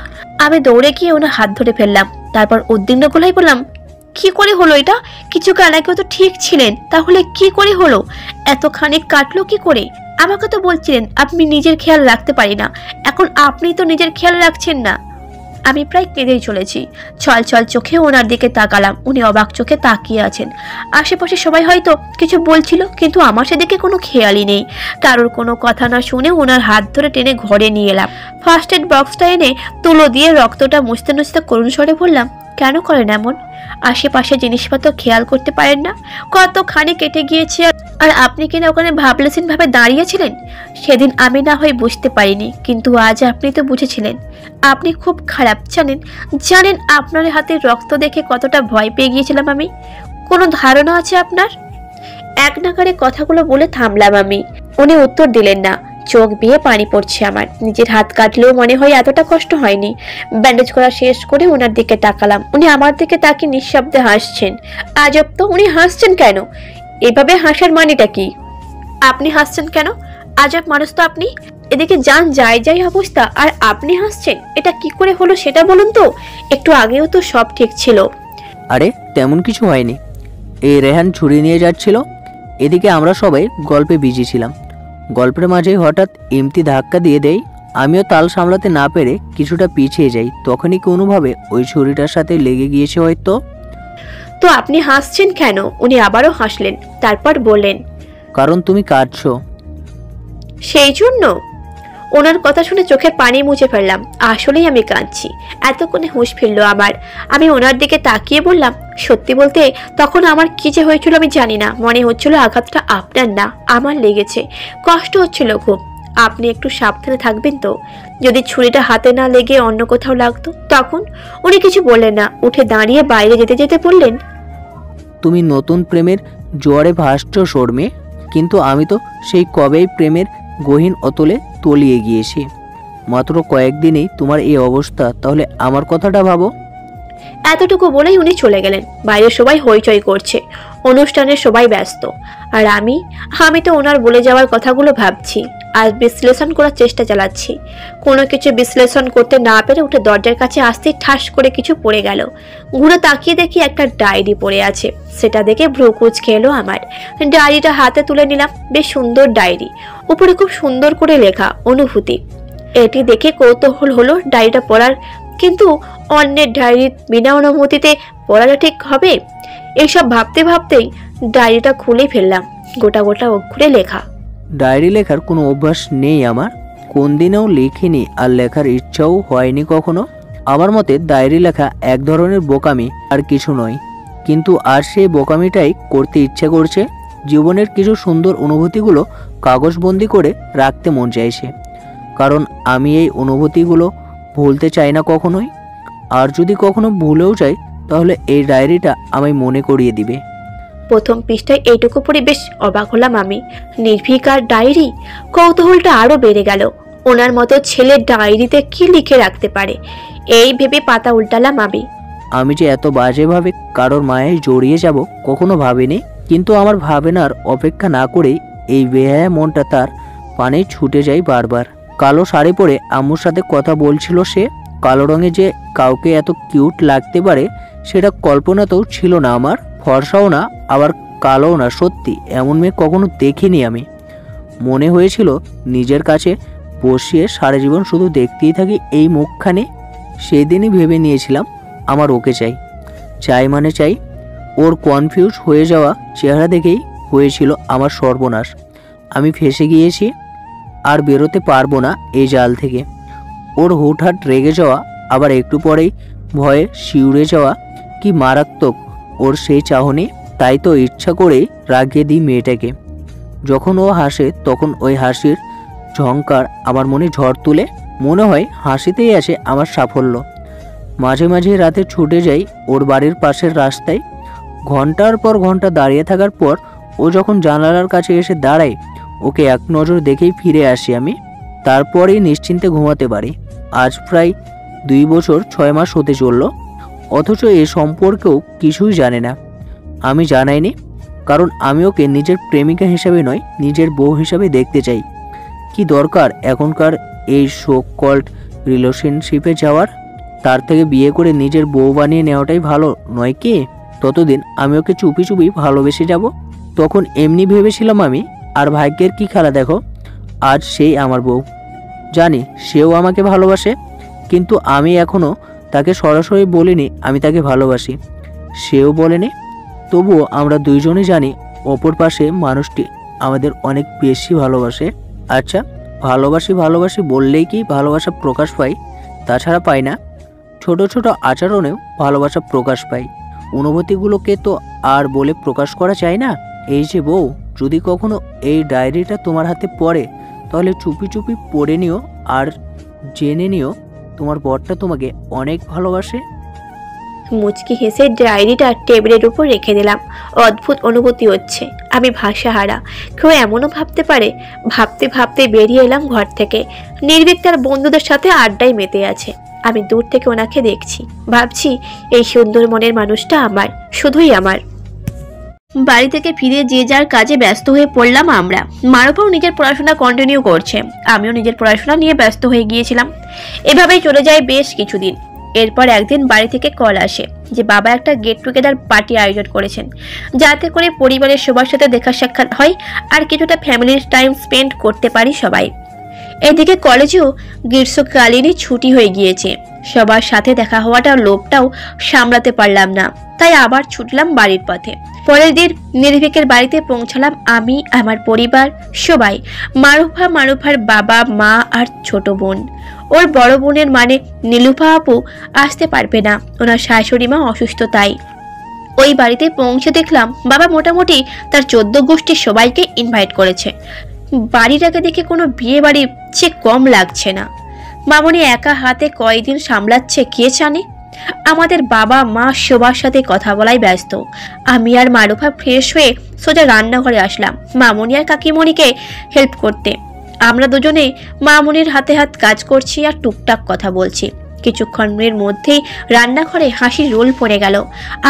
আমি দৌড়ে গিয়ে ওনার হাত ধরে ফেললাম, তারপর উদ্বিগ্ন গলায় বললাম, কি করে হলো এটা? কিছুক্ষণ আগেও তো ঠিক ছিলেন, তাহলে কি করে হলো? এতখানি কাটলো কি করে? আমাকে তো বলছিলেন আপনি নিজের খেয়াল রাখতে পারি না, এখন আপনি তো নিজের খেয়াল রাখছেন না। আমি প্রায় কেঁদেই চলেছি। ছল ছল চোখে ওনার দিকে তাকালাম, উনি অবাক চোখে তাকিয়ে আছেন। আশেপাশে সবাই হয়তো কিছু বলছিল, কিন্তু আমার সেদিকে কোনো খেয়ালই নেই। কারোর কোনো কথা না শুনে ওনার হাত ধরে টেনে ঘরে নিয়ে এলাম। ফার্স্ট এড বক্সটা এনে তুলো দিয়ে রক্তটা মুছতে মুছতে করুণ স্বরে বললাম, কেন করেন এমন? আশেপাশে জিনিসপত্র খেয়াল করতে পারেন না? কতখানি কেটে গিয়েছে, আর আপনি কিনা ওখানে ভাবলেছেন ভাবে দাঁড়িয়েছিলেন। সেদিন আমি না হয় বুঝতে পারিনি, কিন্তু আজ আপনি তো বুঝেছিলেন। আপনি খুব খারাপ, জানেন? জানেন আপনার হাতে রক্ত দেখে কতটা ভয় পেয়ে গিয়েছিলাম আমি? কোনো ধারণা আছে আপনার? এক নাগারে কথাগুলো বলে থামলাম আমি। উনি উত্তর দিলেন না। চোখ বেয়ে পানি পড়ছে আমার। নিজের হাত কাটলেও মনে হয় এতটা কষ্ট হয়নি। ব্যান্ডেজ করা শেষ করে ওনার দিকে তাকালাম। উনি আমার দিকে তাকিয়ে নিঃশব্দে হাসছেন। আজব তো, উনি হাসছেন কেন? এভাবে হাসার মানেটা কি? আপনি হাসছেন কেন? আজব মানুষ তো আপনি। এদিকে যান যাই যাই অবস্থা, আর আপনি হাসছেন। এটা কি করে হলো সেটা বলুন তো। একটু আগেও তো সব ঠিক ছিল। আরে তেমন কিছু হয়নি। এই রেহান ছুরি নিয়ে যাচ্ছিল, এদিকে আমরা সবাই গল্পে বিজি ছিলাম। গল্পের মাঝেই হঠাৎ ইমতি ধাক্কা দিয়ে দেয়। আমিও তাল সামলাতে না পেরে কিছুটা পিছিয়ে যাই। তখনই কোনোভাবে ওই ছুরিটার সাথে লেগে গিয়েছে হয়তো। তো আপনি হাসছেন কেন? উনি আবারও হাসলেন, তারপর বললেন, কারণ তুমি কাঁদছো। সেই জন্য? ওনার কথা শুনে চোখের পানি মুছে ফেললাম। আসলেই আমি কাঁদছি। এতক্ষণে হুঁশ ফিরলো আমার। আমি ওনার দিকে তাকিয়ে বললাম, সত্যি বলতে তখন আমার কি যে হয়েছিল আমি জানি না। মনে হচ্ছিল আঘাতটা আপনার না আমার লেগেছে। কষ্ট হচ্ছিল খুব। আপনি একটু সাবধানে থাকবেন তো? যদি ছুরিটা হাতে না লেগে অন্য কোথাও লাগতো তখন? উনি কিছু বললেন না। উঠে দাঁড়িয়ে বাইরে যেতে যেতে বললেন, তুমি নতুন প্রেমের জোয়ারে ভাসছো শর্মে, কিন্তু আমি তো সেই কবেই প্রেমের গহীন অতলে তলিয়ে গিয়েছি। মাত্র কয়েকদিনেই তোমার এই অবস্থা, তাহলে আমার কথাটা ভাবো। এতটুকু বলেই উনি চলে গেলেন। বাইরে সবাই হইচই করছে, অনুষ্ঠানে সবাই ব্যস্ত, আর আমি তো ওনার বলে যাওয়ার কথাগুলো ভাবছি আর বিশ্লেষণ করার চেষ্টা চালাচ্ছি। কোনো কিছু বিশ্লেষণ করতে না পেরে উঠে দরজার কাছে আসতেই ঠাস করে কিছু পড়ে গেল। ঘুরে তাকিয়ে দেখি একটা ডায়েরি পড়ে আছে। সেটা দেখে ভ্রু কুঁচকে এলো আমার। ডায়েরিটা হাতে তুলে নিলাম। বেশ সুন্দর ডায়েরি, উপরে খুব সুন্দর করে লেখা অনুভূতি। এটি দেখে কৌতূহল হলো ডায়েরিটা পড়ার, কিন্তু অন্যের ডায়েরি বিনা অনুমতিতে পড়াটা ঠিক হবে? এইসব ভাবতে ভাবতেই ডায়েরিটা খুলে ফেললাম। গোটা গোটা অক্ষরে লেখা। ডায়েরি লেখার কোনো অভ্যাস নেই আমার, কোন দিনেও লিখিনি, আর লেখার ইচ্ছাও হয়নি কখনো। আমার মতে ডায়েরি লেখা এক ধরনের বোকামি, আর কিছু নয়। কিন্তু আর সেই বোকামিটাই করতে ইচ্ছে করছে। জীবনের কিছু সুন্দর অনুভূতিগুলো কাগজবন্দি করে রাখতে মন চাইছে, কারণ আমি এই অনুভূতিগুলো ভুলতে চাই না কখনোই। আর যদি কখনো ভুলেও যাই, তাহলে এই ডায়েরিটা আমায় মনে করিয়ে দিবে। প্রথম পৃষ্ঠায় এইটুকু পড়ে বেশ অবাক হলাম আমি। নির্ভীকার ডায়েরি। কৌতূহলটা আরো বেড়ে গেল। ওনার মতো ছেলের ডায়েরিতে কি লিখে রাখতে পারে, এই ভেবে পাতা উল্টালাম আমি। আমি যে এত বাজেভাবে কারোর মায়ায় জড়িয়ে যাব কখনো ভাবিনি। কিন্তু আমার ভাবনার অপেক্ষা না করেই এই বেহায়া মনটা তার পানে ছুটে যায় বারবার। কালো শাড়ি পরে আম্মুর সাথে কথা বলছিল সে। কালো রঙে যে কাউকে এত কিউট লাগতে পারে সেটা কল্পনাতেও ছিল না আমার। ফর্সাও না, আবার কালোও না। সত্যি এমন মেয়ে কখনো দেখিনি আমি। মনে হয়েছিল নিজের কাছে বসিয়ে সারা জীবন শুধু দেখতেই থাকি এই মুখখানে। সেদিনই ভেবে নিয়েছিলাম আমার ওকে চাই। চাই মানে চাই। ওর কনফিউজ হয়ে যাওয়া চেহারা দেখেই হয়েছিল আমার সর্বনাশ। আমি ফেঁসে গিয়েছি, আর বেরোতে পারবো না এই জাল থেকে। ওর হুটহাট রেগে যাওয়া, আবার একটু পরেই ভয়ে শিউরে যাওয়া, কি মারাত্মক ওর সেই চাহনি। তাই তো ইচ্ছা করে রাগিয়ে দিই মেয়েটাকে। যখন ও হাসে তখন ওই হাসির ঝংকার আমার মনে ঝড় তুলে, মনে হয় হাসিতেই আসে আমার সাফল্য। মাঝে মাঝে রাতে ছুটে যাই ওর বাড়ির পাশের রাস্তায়। ঘন্টার পর ঘন্টা দাঁড়িয়ে থাকার পর ও যখন জানালার কাছে এসে দাঁড়ায়, ওকে এক নজর দেখেই ফিরে আসি আমি। তারপরেই নিশ্চিন্তে ঘুমাতে পারি। আজ প্রায় 2 বছর 6 মাস হতে চলল, অথচ এ সম্পর্কেও কিছুই জানে না। আমি জানাইনি, কারণ আমি ওকে নিজের প্রেমিকা হিসাবে নয়, নিজের বউ হিসাবে দেখতে চাই। কি দরকার এখনকার এই সো কল্ড রিলেশনশিপে যাওয়ার? তার থেকে বিয়ে করে নিজের বউ বানিয়ে নেওয়াটাই ভালো নয় কি? ততদিন আমি ওকে চুপি চুপি ভালোবেসে যাব। তখন এমনি ভেবেছিলাম আমি। আর ভাগ্যের কি খেলা দেখো, আজ সেই আমার বউ। জানি সেও আমাকে ভালোবাসে, কিন্তু আমি এখনও তাকে সরাসরি বলিনি আমি তাকে ভালোবাসি। সেও বলেনি। তবুও আমরা দুইজনই জানি অপর পাশে মানুষটি আমাদের অনেক বেশি ভালোবাসে। আচ্ছা, ভালোবাসি ভালোবাসি বললেই কি ভালোবাসা প্রকাশ পায়? তাছাড়া পায় না। ছোট ছোট আচরণেও ভালোবাসা প্রকাশ পায়। অনুভূতিগুলোকে তো আর বলে প্রকাশ করা যায় না। এই যে বউ, যদি কখনো এই ডায়েরিটা তোমার হাতে পড়ে, তাহলে চুপি চুপি পড়ে নিও আর জেনে নিও তোমার বরটা তোমাকে অনেক ভালোবাসে। মুচকি হেসে ডায়েরিটা টেবিলের উপর রেখে দিলাম। অদ্ভুত অনুভূতি হচ্ছে, আমি ভাষাহারা। কেউ এমনও ভাবতে পারে? ভাবতে ভাবতে বেরিয়ে এলাম ঘর থেকে। নির্ভীক তার বন্ধুদের সাথে আড্ডায় মেতে আছে। আমি দূর থেকে ওনাকে দেখছি, ভাবছি এই সুন্দর মনের মানুষটা আমার, শুধুই আমার। বাড়ি থেকে ফিরে যে যার কাজে ব্যস্ত হয়ে পড়লাম আমরা। মারুফাও নিজের পড়াশোনা কন্টিনিউ করছে, আমিও নিজের পড়াশোনা নিয়ে ব্যস্ত হয়ে গিয়েছিলাম। এভাবেই চলে যায় বেশ কিছুদিন। এরপর একদিন বাড়ি থেকে কল আসে যে বাবা একটা গেট টুগেদার পার্টি আয়োজন করেছেন, যাতে করে পরিবারের সবার সাথে দেখা সাক্ষাৎ হয় আর কিছুটা ফ্যামিলির টাইম স্পেন্ড করতে পারি সবাই। এদিকে কলেজেও গ্রীষ্মকালীনই ছুটি হয়ে গিয়েছে। সবার সাথে দেখা হওয়াটার লোভটাও সামলাতে পারলাম না, তাই আবার ছুটলাম বাড়ির পথে। পরের দিন নির্ভীকের বাড়িতে পৌঁছালাম আমি, আমার পরিবার সবাই। মারুফার বাবা, মা আর ছোট বোন। ওর বড় বোনের মানে নীলুফা আপু আসতে পারবে না, ওনার শাশুড়ি মা অসুস্থ। তাই ওই বাড়িতে পৌঁছে দেখলাম বাবা মোটামুটি তার 14 গোষ্ঠীর সবাইকে ইনভাইট করেছে। বাড়িটাকে দেখে কোনো বিয়ে বাড়ির চেয়ে কম লাগছে না। মামনি একা হাতে কয়দিন সামলাচ্ছে কে জানে। আমাদের বাবা মা সবার সাথে কথা বলাই ব্যস্ত। আমি আর মারুফা ফ্রেশ হয়ে সোজা রান্নাঘরে আসলাম মামনি আর কাকিমণিকে হেল্প করতে। আমরা দুজনেই মামনির হাতে হাত কাজ করছি আর টুকটাক কথা বলছি। কিছুক্ষণের মধ্যেই রান্নাঘরে হাসির রোল পড়ে গেল।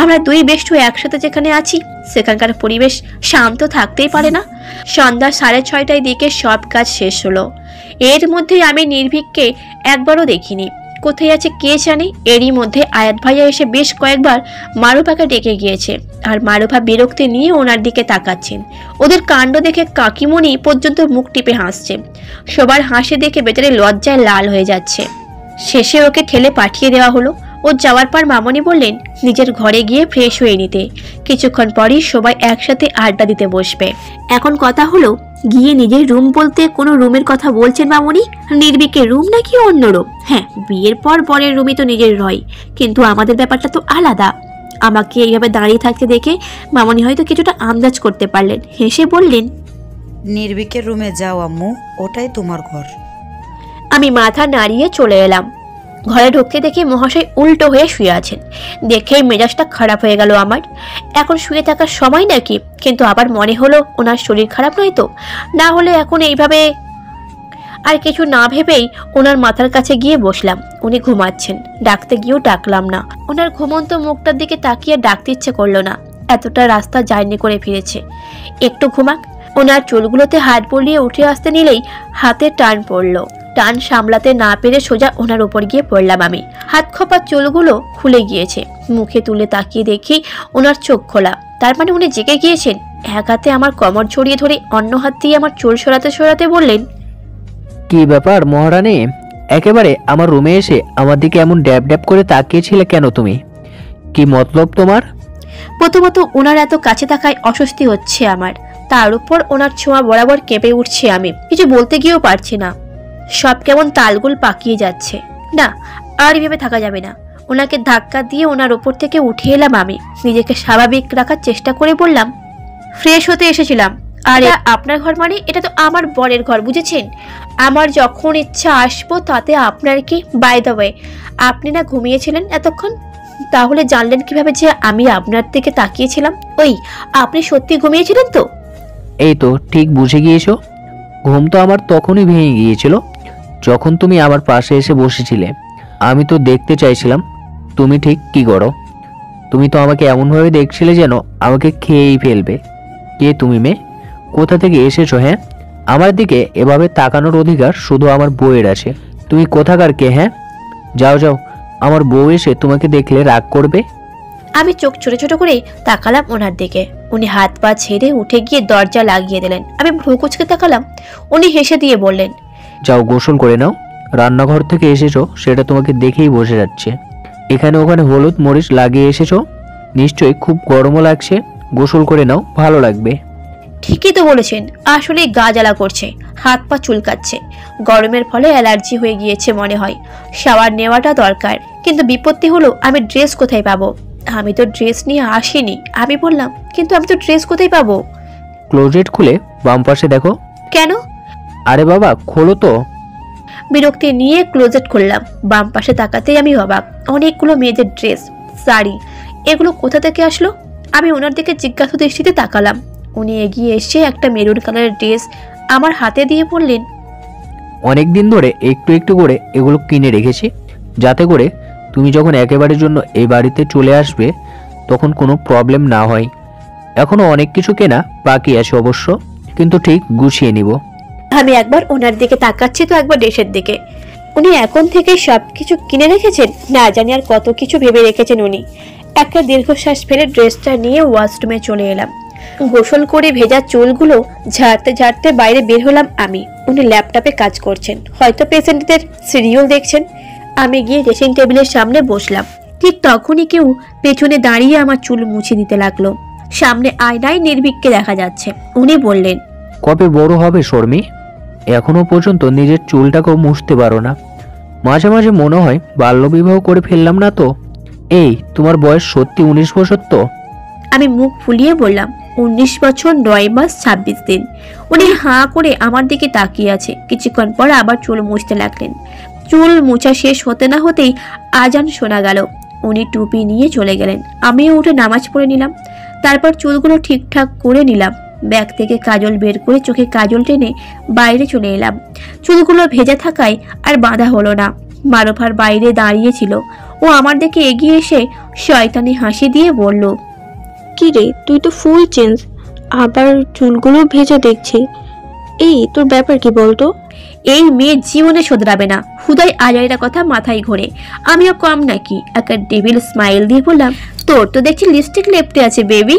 আমরা দুই বেষ্টু একসাথে যেখানে আছি সেখানকার পরিবেশ শান্ত থাকতেই পারে না। সন্ধ্যা 6:30টার দিকে সব কাজ শেষ হলো। এর মধ্যে আমি নির্ভীককে একবারও দেখিনি, কোথায় আছে কে জানে। এরই মধ্যে আয়াত ভাইয়া এসে বেশ কয়েকবার মারুফাকে ডেকে গিয়েছে, আর মারুফা বিরক্তি নিয়ে ওনার দিকে তাকাচ্ছেন। ওদের কাণ্ড দেখে কাকিমণি পর্যন্ত মুখ টিপে হাসছে। সবার হাসি দেখে বেচারি লজ্জায় লাল হয়ে যাচ্ছে। শেষে ওকে ঠেলে পাঠিয়ে দেওয়া হলো। ও যাওয়ার পর মামনি বললেন নিজের ঘরে গিয়ে ফ্রেশ হয়ে নিতে। কিছুক্ষণ পরই সবাই একসাথে আড্ডা দিতে বসবে। এখন কথা হলো গিয়ে নিজের রুম বলতে কোনো রুমের কথা বলছেন মামনি? নির্ভীকের রুম নাকি অন্য রুম? হ্যাঁ, বিয়ের পর বরের রুমই তো নিজের রয়, কিন্তু আমাদের ব্যাপারটা তো আলাদা। আমাকে এইভাবে দাঁড়িয়ে থাকতে দেখে মামনি হয়তো কিছুটা আন্দাজ করতে পারলেন। হেসে বললেন, নির্ভীকের রুমে যাও আম্মু, ওটাই তোমার ঘর। আমি মাথা নাড়িয়ে চলে এলাম। ঘরে ঢুকতে দেখি মহাশয় উল্টো হয়ে শুয়ে আছেন। দেখেই মেজাজটা খারাপ হয়ে গেল আমার। এখন শুয়ে থাকার সময় নাকি? কিন্তু আবার মনে হলো ওনার শরীর খারাপ নয় তো, না হলে এখন এইভাবে। আর কিছু না ভেবেই ওনার মাথার কাছে গিয়ে বসলাম। উনি ঘুমাচ্ছেন, ডাকতে গিয়েও ডাকলাম না। ওনার ঘুমন্ত মুখটার দিকে তাকিয়ে ডাকতে ইচ্ছে করলো না। এতটা রাস্তা জার্নি করে ফিরেছে, একটু ঘুমাক। ওনার চুলগুলোতে হাত বুলিয়ে উঠে আসতে নিলেই হাতে টান পড়লো। টান সামলাতে না পেরে সোজা ওনার উপর গিয়ে পড়লাম আমি। হাত খোপা চুলগুলো খুলে গিয়েছে। মুখে তুলে তাকিয়ে দেখি ওনার চোখ খোলা। তার মানে উনি জেগে গিয়েছেন। এক হাতে আমার কোমর জড়িয়ে ধরে অন্য হাত দিয়ে আমার চুল সরাতে সরাতে বললেন, কি ব্যাপার মহারানী, একেবারে আমার রুমে এসে আমার দিকে এমন ড্যাব ড্যাব করে তাকিয়েছিলে কেন তুমি? কি মতলব তোমার? প্রথমত ওনার এত কাছে থাকায় অস্বস্তি হচ্ছে আমার, তার উপর ওনার ছোঁয়া বরাবর কেঁপে উঠছে। আমি কিছু বলতে গিয়েও পারছি না, সব কেমন তালগোল পাকিয়ে যাচ্ছে। না, আর এভাবে থাকা যাবে না। ওনাকে ধাক্কা দিয়ে ওনার ওপর থেকে উঠে এলাম আমি। নিজেকে স্বাভাবিক রাখার চেষ্টা করে বললাম, ফ্রেশ হতে এসেছিলাম। আরে আপনার ঘর মানে এটা তো আমার বরের ঘর, বুঝেছেন? আমার যখন ইচ্ছা আসবো তাতে আপনার কি? বাই দ্য ওয়ে, আপনি না ঘুমিয়েছিলেন এতক্ষণ? তাহলে জানলেন কিভাবে যে আমি আপনার দিকে তাকিয়েছিলাম? ওই, আপনি সত্যি ঘুমিয়েছিলেন তো? এই তো ঠিক বুঝে গিয়েছো। ঘুম তো আমার তখনই ভেঙে গিয়েছিল যখন তুমি আমার পাশে এসে বসেছিলে। আমি তো দেখতে চাইছিলাম তুমি ঠিক কি করো। তুমি তো আমাকে এমনভাবে দেখছিলে যেন আমাকে খেয়েই ফেলবে। কে তুমি মেয়ে? কোথা থেকে এসেছো? হ্যাঁ, আমার দিকে এভাবে তাকানোর অধিকার শুধু আমার বউয়ের আছে। তুমি কোথাকার কে? হ্যাঁ, যাও যাও, আমার বউ এসে তোমাকে দেখলে রাগ করবে। আমি চোখ ছোট ছোট করে তাকালাম ওনার দিকে। উনি হাত পা ছেড়ে উঠে গিয়ে দরজা লাগিয়ে দিলেন। আমি ভ্রু কুচকে তাকালাম। উনি হেসে দিয়ে বললেন, যাও গোসল করে নাও। রান্নাঘর থেকে এসেছো সেটা তোমাকে দেখেই বোঝা যাচ্ছে। এখানে ওখানে হলুদ মরিচ লাগিয়ে এসেছো, নিশ্চয়ই খুব গরমও লাগছে। গোসল করে নাও, ভালো লাগবে। ঠিকই তো বলেছেন, আসলে গা জ্বালা করছে, হাত পা চুলকাচ্ছে। গরমের ফলে অ্যালার্জি হয়ে গিয়েছে মনে হয়। শাওয়ার নেওয়াটা দরকার, কিন্তু বিপত্তি হলো আমি ড্রেস কোথায় পাবো? আমি তো ড্রেস নিয়ে আসিনি। আমি বললাম, কিন্তু আমি তো ড্রেস কোথায় পাবো? ক্লোজেট খুলে বাম পাশে দেখো। কেন? আরে বাবা খোলো তো। বিরক্তি নিয়ে ক্লোজেট খুললাম। বাম পাশে তাকাতেই আমি অবাক। অনেকগুলো মেয়েদের ড্রেস, শাড়ি, এগুলো কোথা থেকে আসলো? আমি ওনার দিকে জিজ্ঞাসা দৃষ্টিতে তাকালাম। উনি এগিয়ে এসে একটা মেরুন কালারের ড্রেস আমার হাতে দিয়ে বললেন, অনেকদিন ধরে একটু একটু করে এগুলো কিনে রেখেছি, যাতে করে তুমি যখন একেবারের জন্য এই বাড়িতে চলে আসবে তখন কোনো প্রবলেম না হয়। এখনো অনেক কিছু কেনা বাকি আছে অবশ্য, কিন্তু ঠিক গুছিয়ে নিব। আমি একবার ওনার দিকে তাকাচ্ছি তো একবার ড্রেসের দিকে। উনি এখন থেকে সবকিছু কিনে রেখেছেন, না জানি আর কত কিছু ভেবে রেখেছেন উনি। একটা দীর্ঘশ্বাস ফেলে ড্রেসটা নিয়ে ওয়াশরুমে চলে এলাম। গোসল করে ভেজা চুলগুলো ঝাড়তে ঝাড়তে বাইরে বের হলাম আমি। উনি ল্যাপটপে কাজ করছেন, হয়তো পেশেন্টদের সিরিয়াল দেখছেন। আমি গিয়ে ড্রেসিং টেবিলের সামনে বসলাম। ঠিক তখনই কেউ পেছনে দাঁড়িয়ে আমার চুল মুছে দিতে লাগলো। সামনে আয়নায় নির্ভীককে দেখা যাচ্ছে। উনি বললেন, কবে বড় হবে শর্মী? এখনো পর্যন্ত নিজের চুলটাকেও মুছতে পারো না। মাঝে মাঝে মনে হয় বাল্যবিবাহ করে ফেললাম না তো। এই তোমার বয়স সত্যি 19 বছর তো? আমি মুখ ফুলিয়ে বললাম, 19 বছর 9 মাস 26 দিন। উনি হাঁ করে আমার দিকে তাকিয়ে আছে। কিছুক্ষণ পর আবার চুল মুছতে লাগলেন। চুল মোছা শেষ হতে না হতেই আজান শোনা গেল। উনি টুপি নিয়ে চলে গেলেন। আমিও উঠে নামাজ পড়ে নিলাম। তারপর চুলগুলো ঠিকঠাক করে নিলাম। ব্যাগ থেকে কাজল বের করে চোখে কাজল টেনে বাইরে চলে এলাম। চুলগুলো ভেজা থাকায় আর বাঁধা হলো না। মারুফার বাইরে দাঁড়িয়েছিল। ও আমার দিকে এগিয়ে এসে শয়তানি হাসি দিয়ে বলল, কি রে, তুই তো ফুল চেঞ্জ, আবার চুলগুলো ভেজা দেখছি। এই তোর ব্যাপার কি বলতো? এই মেয়ে জীবনে শোধরাবে না। হুদাই আজাইরা কথা মাথায় ঘোরে। আমিও কম নাকি? একটা ডেভিল স্মাইল দিয়ে বললাম, তোর তো দেখছি লিপস্টিক লেপটে আছে বেবি,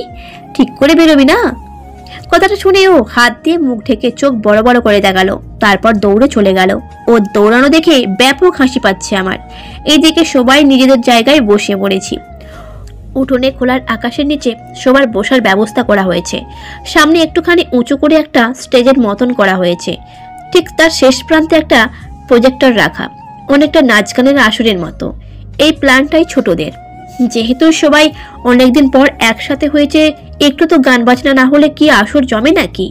ঠিক করে বেরোবি না? কথাটা শুনে ও হাত দিয়ে মুখ ঢেকে চোখ বড় বড় করে দেখালো। তারপর দৌড়ে চলে গেল। ও দৌড়ানো দেখে ব্যাপক হাসি পাচ্ছে আমার। এইদিকে সবাই নিজেদের জায়গায় বসে পড়েছি। উঠোনে খোলার আকাশের নিচে সবার বসার ব্যবস্থা করা হয়েছে। সামনে একটুখানি উঁচু করে একটা স্টেজের মতন করা হয়েছে। ঠিক তার শেষ প্রান্তে একটা প্রজেক্টর রাখা, অনেকটা নাচ গানের আসরের মতো। এই প্ল্যানটাই ছোটদের। যেহেতু সবাই অনেকদিন পর একসাথে হয়েছে, একটু তো গান বাজনা না হলে কি আসর জমে নাকি?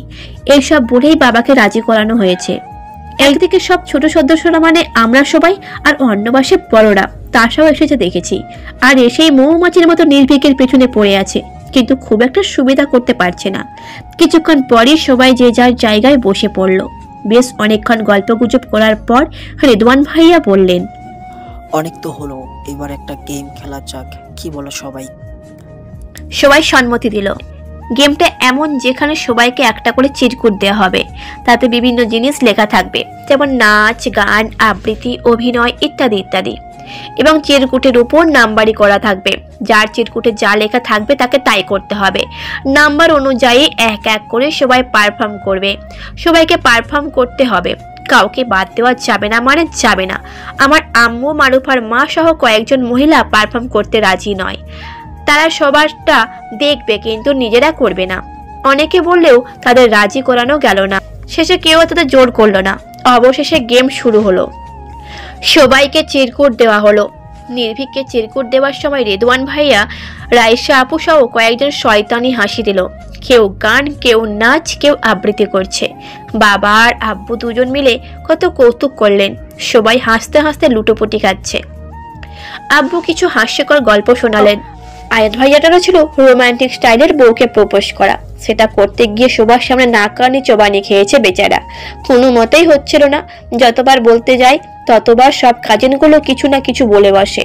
এইসব বলেই বাবাকে রাজি করানো হয়েছে। একদিকে সব ছোট সদস্যরা মানে আমরা সবাই, আর অন্য পাশে বড়রা তারাও এসেছে দেখেছি। আর এসেই মৌমাছির মতো নির্ভীকের পেছনে পড়ে আছে, কিন্তু খুব একটা সুবিধা করতে পারছে না। কিছুক্ষণ পরই সবাই যে যার জায়গায় বসে পড়লো। বেশ অনেকক্ষণ গল্পগুজব করার পর রেদওয়ান ভাইয়া বললেন, অনেক তো হলো, এবার একটা গেম খেলা যাক, কি বলো সবাই? সবাই সম্মতি দিল। গেমটা এমন যেখানে সবাইকে একটা করে চিরকুট দেওয়া হবে। তাতে বিভিন্ন জিনিস লেখা থাকবে, যেমন নাচ, গান, আবৃত্তি, অভিনয় ইত্যাদি ইত্যাদি। এবং চিরকুটের উপর নাম্বারই করা থাকবে। যার চিরকুটে যা লেখা থাকবে তাকে তাই করতে হবে। নাম্বার অনুযায়ী এক এক করে সবাই পারফর্ম করবে। সবাইকে পারফর্ম করতে হবে, কাউকে বাদ দেওয়া যাবে না, মানে যাবে না। আমার আম্মু, মারুফার মা সহ কয়েকজন মহিলা পারফর্ম করতে রাজি নয়। তারা সবারটা দেখবে কিন্তু নিজেরা করবে না। অনেকে বললেও তাদের রাজি করানো গেল না। শেষে কেউ তাদের জোর করলো না। অবশেষে গেম শুরু হলো। সবাইকে চিরকুট দেওয়া হলো। নির্ভীককে চিরকুট দেওয়ার সময় রেদওয়ান ভাইয়া, রাইসা আপু সহ কয়েকজন শয়তানি হাসি দিল। কেউ গান, কেউ নাচ, কেউ আবৃত্তি করছে। বাবা আর আব্বু দুজন মিলে কত কৌতুক করলেন। সবাই হাসতে হাসতে লুটোপুটি খাচ্ছে। আব্বু কিছু হাস্যকর গল্প শোনালেন। আয়াত ভাইয়াটারও ছিল রোমান্টিক স্টাইলের বউকে প্রপোজ করা। সেটা করতে গিয়ে সবার সামনে নাকানি চোবানি খেয়েছে বেচারা। কোনো মতেই হচ্ছিল না। যতবার বলতে যায় ততবার সব কাজিনগুলো কিছু না কিছু বলে বসে।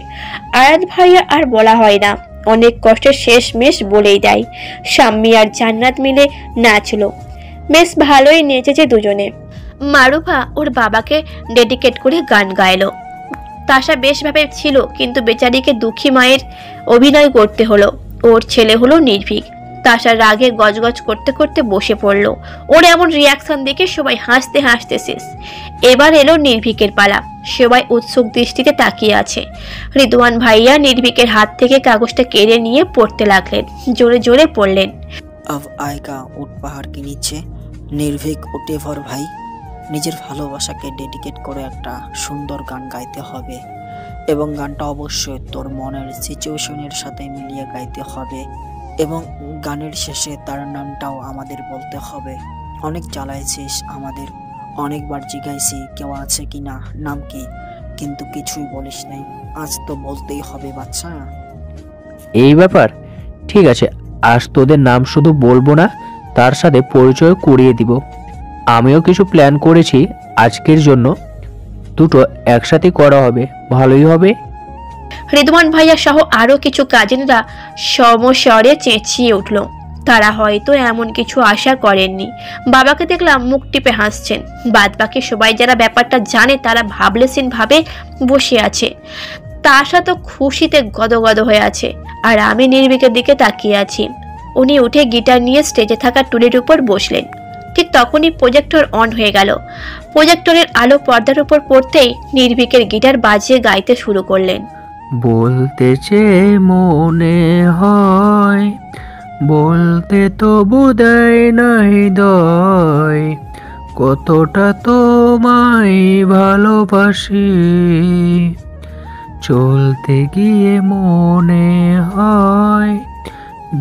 আয়াত ভাইয়া আর বলা হয় না, অনেক কষ্টে শেষমেশ বলেই দেয়। শাম্মী আর জান্নাত মিলে নাচলো। বেশ ভালোই নেচেছে দুজনে। মারুফা ওর বাবাকে ডেডিকেট করে গান গাইলো। তাশা বেশ ভাবে ছিল, কিন্তু বেচারিকে দুঃখী মায়ের অভিনয় করতে হলো। ওর ছেলে হলো নির্ভীক। তাশার রাগে গজগজ করতে করতে বসে পড়লো। ওর এমন রিয়াকশন দেখে সবাই হাসতে হাসতে শেষ। এবার এলো নির্ভীকের পালা। সবাই উৎসুক দৃষ্টিতে তাকিয়ে আছে। রিদওয়ান ভাইয়া নির্ভীকের হাত থেকে কাগজটা কেড়ে নিয়ে পড়তে লাগলেন। জোরে জোরে পড়লেন, अब आएगा उठ पहाड़ के नीचे निर्भीक उठे भर भाई। নিজের ভালোবাসাকে ডেডিকেট করে একটা সুন্দর গান গাইতে হবে এবং গানটা অবশ্যই তোর মনের সিচুয়েশনের সাথে মিলিয়ে গাইতে হবে এবং গানের শেষে তার নামটাও আমাদের বলতে হবে। অনেক জ্বালাইছিস আমাদের, অনেকবার জিজ্ঞাসি কেউ আছে কি না, নাম কি, কিন্তু কিছুই বলিস নাই। আজ তো বলতেই হবে বাচ্চা। এই ব্যাপার, ঠিক আছে, আজ তোদের নাম শুধু বলবো না, তার সাথে পরিচয় করিয়ে দিব। আমিও কিছু প্ল্যান করেছি আজকের জন্য, দুটো একসাথে করা হবে, ভালোই হবে। রিদওয়ান ভাইয়া সহ আরো কিছু কাজিনরা সমস্বরে চেঁচিয়ে উঠল। তারা হয়তো এমন কিছু আশা করেননি। বাবাকে দেখলাম মুখ টিপে হাসছেন। বাদ বাকি সবাই যারা ব্যাপারটা জানে তারা ভাবলেসিন ভাবে বসে আছে। তাশা তো খুশিতে গদগদ হয়ে আছে, আর আমি নির্ভীকের দিকে তাকিয়ে আছি। উনি উঠে গিটার নিয়ে স্টেজে থাকা টুলের উপর বসলেন। ঠিক তখনই প্রজেক্টর অন হয়ে গেল। প্রজেক্টরের আলো পর্দার উপর পড়তেই নির্ভীকের গিটার বাজিয়ে গাইতে শুরু করলেন। বলতে চেয়ে মনে হয়, বলতে তো বোধহয় না হৃদয়, কতটা তোমায় ভালোবাসি। চলতে গিয়ে মনে হয়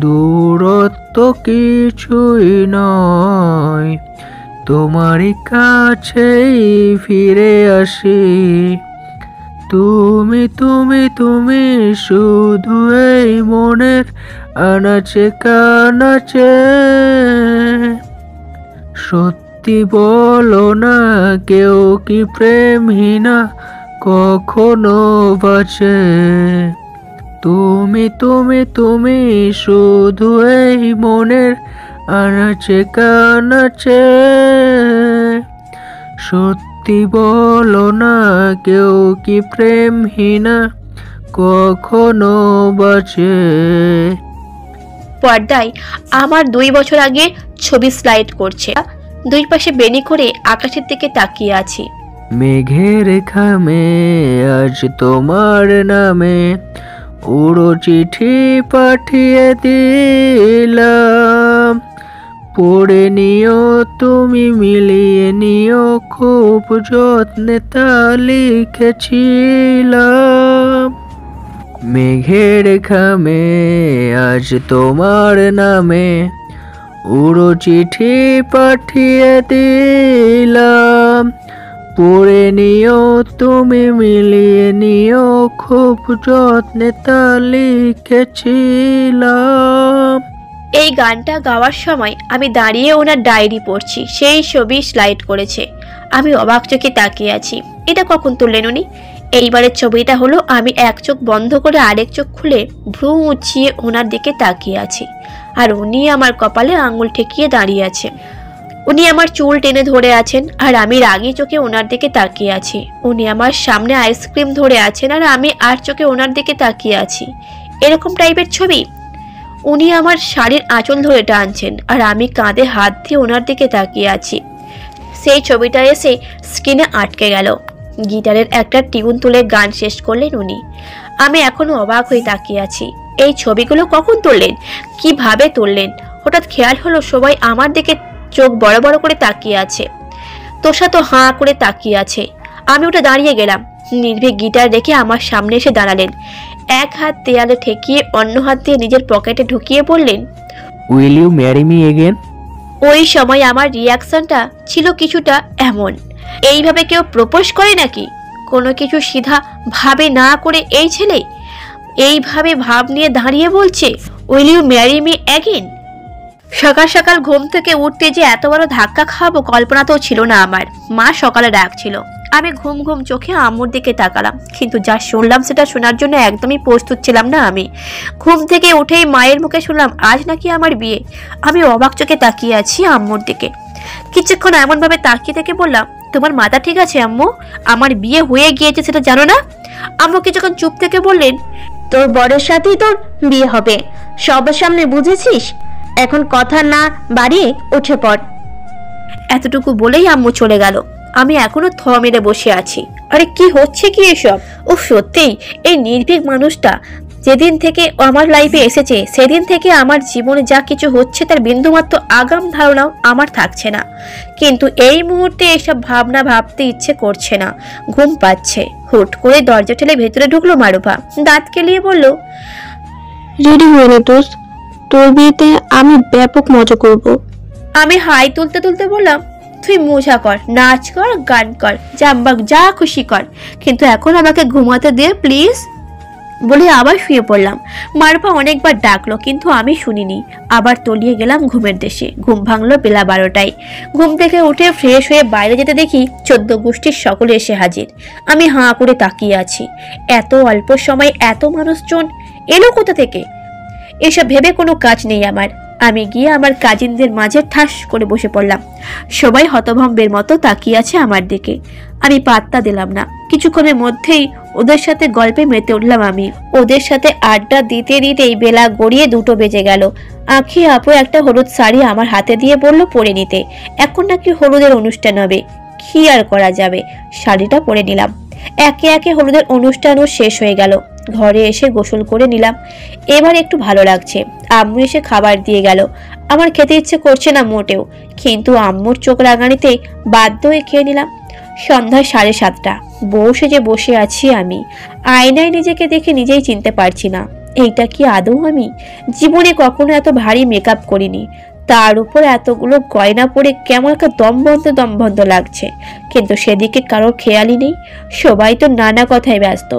দূরত্ব কিছুই নয়, তোমারই কাছেই ফিরে আসি। তুমি তুমি তুমি শুধু এই মনের আনাচে কানাচে। সত্যি বলো না, কেউ কি প্রেমহীনা কখনো বাঁচে? তুমি তুমি তুমি শুধু এই মনের আনাচে কানাচে। সত্যি বলো না, কেউ কি প্রেমহীনা কখনো বাঁচে? পর্দায় আমার 2 বছর আগে ছবি স্লাইড করছে। দুই পাশে বেনি করে আকাশের দিকে তাকিয়ে আছি। মেঘের খামে আজ তোমার নামে উড়ো চিঠি পাঠিয়ে দিলাম। পড়ে নিও তুমি, মিলিয়ে নিও, খুব যত্নে তা লিখেছিলাম। মেঘের খামে আজ তোমার নামে উড়ো চিঠি পাঠিয়ে দিলাম। পড়ে নিও তুমি, মিলিয়ে নিও, খুব যত্নে তা লিখেছিলাম। এই গানটা গাওয়ার সময় আমি দাঁড়িয়ে ওনার ডায়েরি পড়ছি। সেই ছবি স্লাইড করেছে। আমি অবাক চোখে তাকিয়ে আছি। এটা কখন তুললেন উনি? এইবারের ছবিটা হলো আমি এক চোখ বন্ধ করে আরেক চোখ খুলে ভ্রু উঁচিয়ে ওনার দিকে তাকিয়ে আছি, আর উনি আমার কপালে আঙুল ঠেকিয়ে দাঁড়িয়ে আছে। উনি আমার চুল টেনে ধরে আছেন, আর আমি রাগী চোখে ওনার দিকে তাকিয়ে আছি। উনি আমার সামনে আইসক্রিম ধরে আছেন, আর আমি আর চোখে ওনার দিকে তাকিয়ে আছি। এরকম টাইপের ছবি। উনি আমার শাড়ির আঁচল ধরে টানছেন, আর আমি কাঁধে হাত দিয়ে ওনার দিকে তাকিয়ে আছি। সেই ছবিটা এসে স্ক্রিনে আটকে গেল। গিটারের একটা টিউন তুলে গান শেষ করলেন উনি। আমি এখনো অবাক হয়ে তাকিয়ে আছি। এই ছবিগুলো কখন তুললেন, কিভাবে তুললেন? হঠাৎ খেয়াল হলো সবাই আমার দিকে চোখ বড় বড় করে তাকিয়ে আছে। তোষা তো হাঁ করে তাকিয়ে আছে। আমি ওটা দাঁড়িয়ে গেলাম। নির্ভীক গিটার রেখে আমার সামনে এসে দাঁড়ালেন। এক হাত দেয়ালে ঠেকিয়ে অন্য হাত দিয়ে নিজের পকেটে ঢুকিয়ে বললেন, will you marry me again? ওই সময় আমার রিয়াকশনটা ছিল কিছুটা এমন, এইভাবে কেউ প্রপোজ করে নাকি? কোনো কিছু সিধা ভাবে না করে এই ছেলে এইভাবে ভাব নিয়ে দাঁড়িয়ে বলছে will you marry me again? সকাল সকাল ঘুম থেকে উঠতে যে এত বড় ধাক্কা খাবো কল্পনাতেও ছিল না আমার। মা সকালে ডাকছিল, আমি ঘুম ঘুম চোখে আম্মুর দিকে তাকালাম, কিন্তু যা শুনলাম সেটা শোনার জন্য একদমই প্রস্তুত ছিলাম না আমি। ঘুম থেকে উঠেই মায়ের মুখে শুনলাম আজ নাকি আমার বিয়ে। আমি অবাক চোখে তাকিয়ে আছি আম্মুর দিকে। কিছুক্ষণ এমনভাবে তাকিয়ে থেকে বললাম, তোমার মাথা ঠিক আছে আম্মু? আমার বিয়ে হয়ে গিয়েছে সেটা জানো না? আম্মু কিছুক্ষণ চুপ থেকে বললেন, তোর বরের সাথেই তোর বিয়ে হবে, সবার সামনে বুঝেছিস? এখন কথা না বাড়িয়ে উঠে পড়। এতটুকু বলেই আম্মু চলে গেল। আমি এখনো থ মেরে বসে আছি। আরে কি হচ্ছে কি এসব? ও সত্যিই এই নির্ভীক মানুষটা যেদিন থেকে আমার লাইফে এসেছে সেদিন থেকে আমার জীবনে যা কিছু হচ্ছে তার বিন্দুমাত্র আগাম ধারণাও আমার থাকছে না। কিন্তু এই মুহূর্তে এসব ভাবনা ভাবতে ইচ্ছে করছে না, ঘুম পাচ্ছে। হুট করে দরজা ঠেলে ভেতরে ঢুকলো মারুফা, দাঁত কেলিয়ে বলল, রেডি হয়ে নে দোস্ত, তোর বিয়েতে আমি ব্যাপক মজা করব। আমি হাই তুলতে তুলতে বললাম, তুই মজা কর, নাচ কর, গান কর, যা খুশি কর, কিন্তু এখন আমাকে ঘুমাতে দে প্লিজ। বলে আবার শুয়ে পড়লাম। মারুফা অনেকবার ডাকলো কিন্তু আমি শুনিনি। আবার তলিয়ে গেলাম ঘুমের দেশে। ঘুম ভাঙলো বেলা 12টায়। ঘুম থেকে উঠে ফ্রেশ হয়ে বাইরে যেতে দেখি 14 গোষ্ঠীর সকলে এসে হাজির। আমি হাঁ করে তাকিয়ে আছি। এত অল্প সময় এত মানুষজন এলো কোথা থেকে? এসব ভেবে কোনো কাজ নেই আমার। আমি গিয়ে আমার কাজিনদের মাঝে ঠাস করে বসে পড়লাম। সবাই হতভম্বের মতো তাকিয়ে আছে আমার দিকে। আমি পাত্তা দিলাম না। কিছুক্ষণের মধ্যেই ওদের সাথে গল্পে মেতে উঠলাম আমি। ওদের সাথে আড্ডা দিতে দিতেই বেলা গড়িয়ে 2টো বেজে গেল। আঁখি আপু একটা হলুদ শাড়ি আমার হাতে দিয়ে বলল পরে নিতে। এখন নাকি হলুদের অনুষ্ঠান হবে, কি আর করা যাবে, শাড়িটা পরে নিলাম। একে একে হলুদের অনুষ্ঠানও শেষ হয়ে গেল। ঘরে এসে গোসল করে নিলাম। এবার একটু ভালো লাগছে। আম্মু এসে খাবার দিয়ে গেল। আমার খেতে ইচ্ছে করছে না মোটেও, কিন্তু আম্মুর চোখ রাগানিতে বাধ্য হয়ে খেয়ে নিলাম। সন্ধ্যা 7:30। বউ সেজে বসে আছি আমি। আয়নায় নিজেকে দেখে নিজেই চিনতে পারছি না, এইটা কি আদৌ আমি? জীবনে কখনো এত ভারী মেকআপ করিনি, তার উপর এতগুলো গয়না পরে কেমন একটা দমবন্ধ লাগছে। কিন্তু সেদিকে কারোর খেয়ালই নেই। সবাই তো নানা কথায় ব্যস্ত,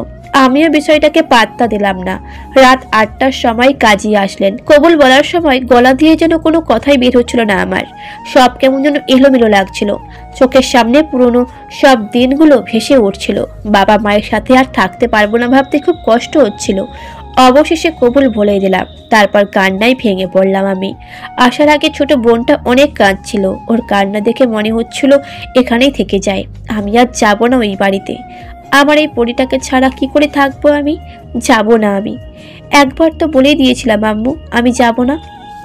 আমিও বিষয়টাকে পাত্তা দিলাম না। রাত 8টার সময় কাজী আসলেন। কবুল বলার সময় গলা দিয়ে যেন কোনো কথাই বের হচ্ছিল না আমার। সব কেমন যেন এলোমেলো লাগছিল। চোখের সামনে পুরনো সব দিনগুলো ভেসে উঠছিল। বাবা মায়ের সাথে আর থাকতে পারবো না ভাবতে খুব কষ্ট হচ্ছিল। অবশেষে কবুল বলে দিলাম। তারপর কান্নায় ভেঙে পড়লাম আমি। আসার আগে ছোট বোনটা অনেক কাঁদছিল। ওর কান্না দেখে মনে হচ্ছিল এখানেই থেকে যায়, আমি আর যাবো না ওই বাড়িতে। আমার এই পরিটাকে ছাড়া কি করে থাকবো আমি? যাব না আমি। একবার তো বলেই দিয়েছিলাম আম্মু আমি যাব না,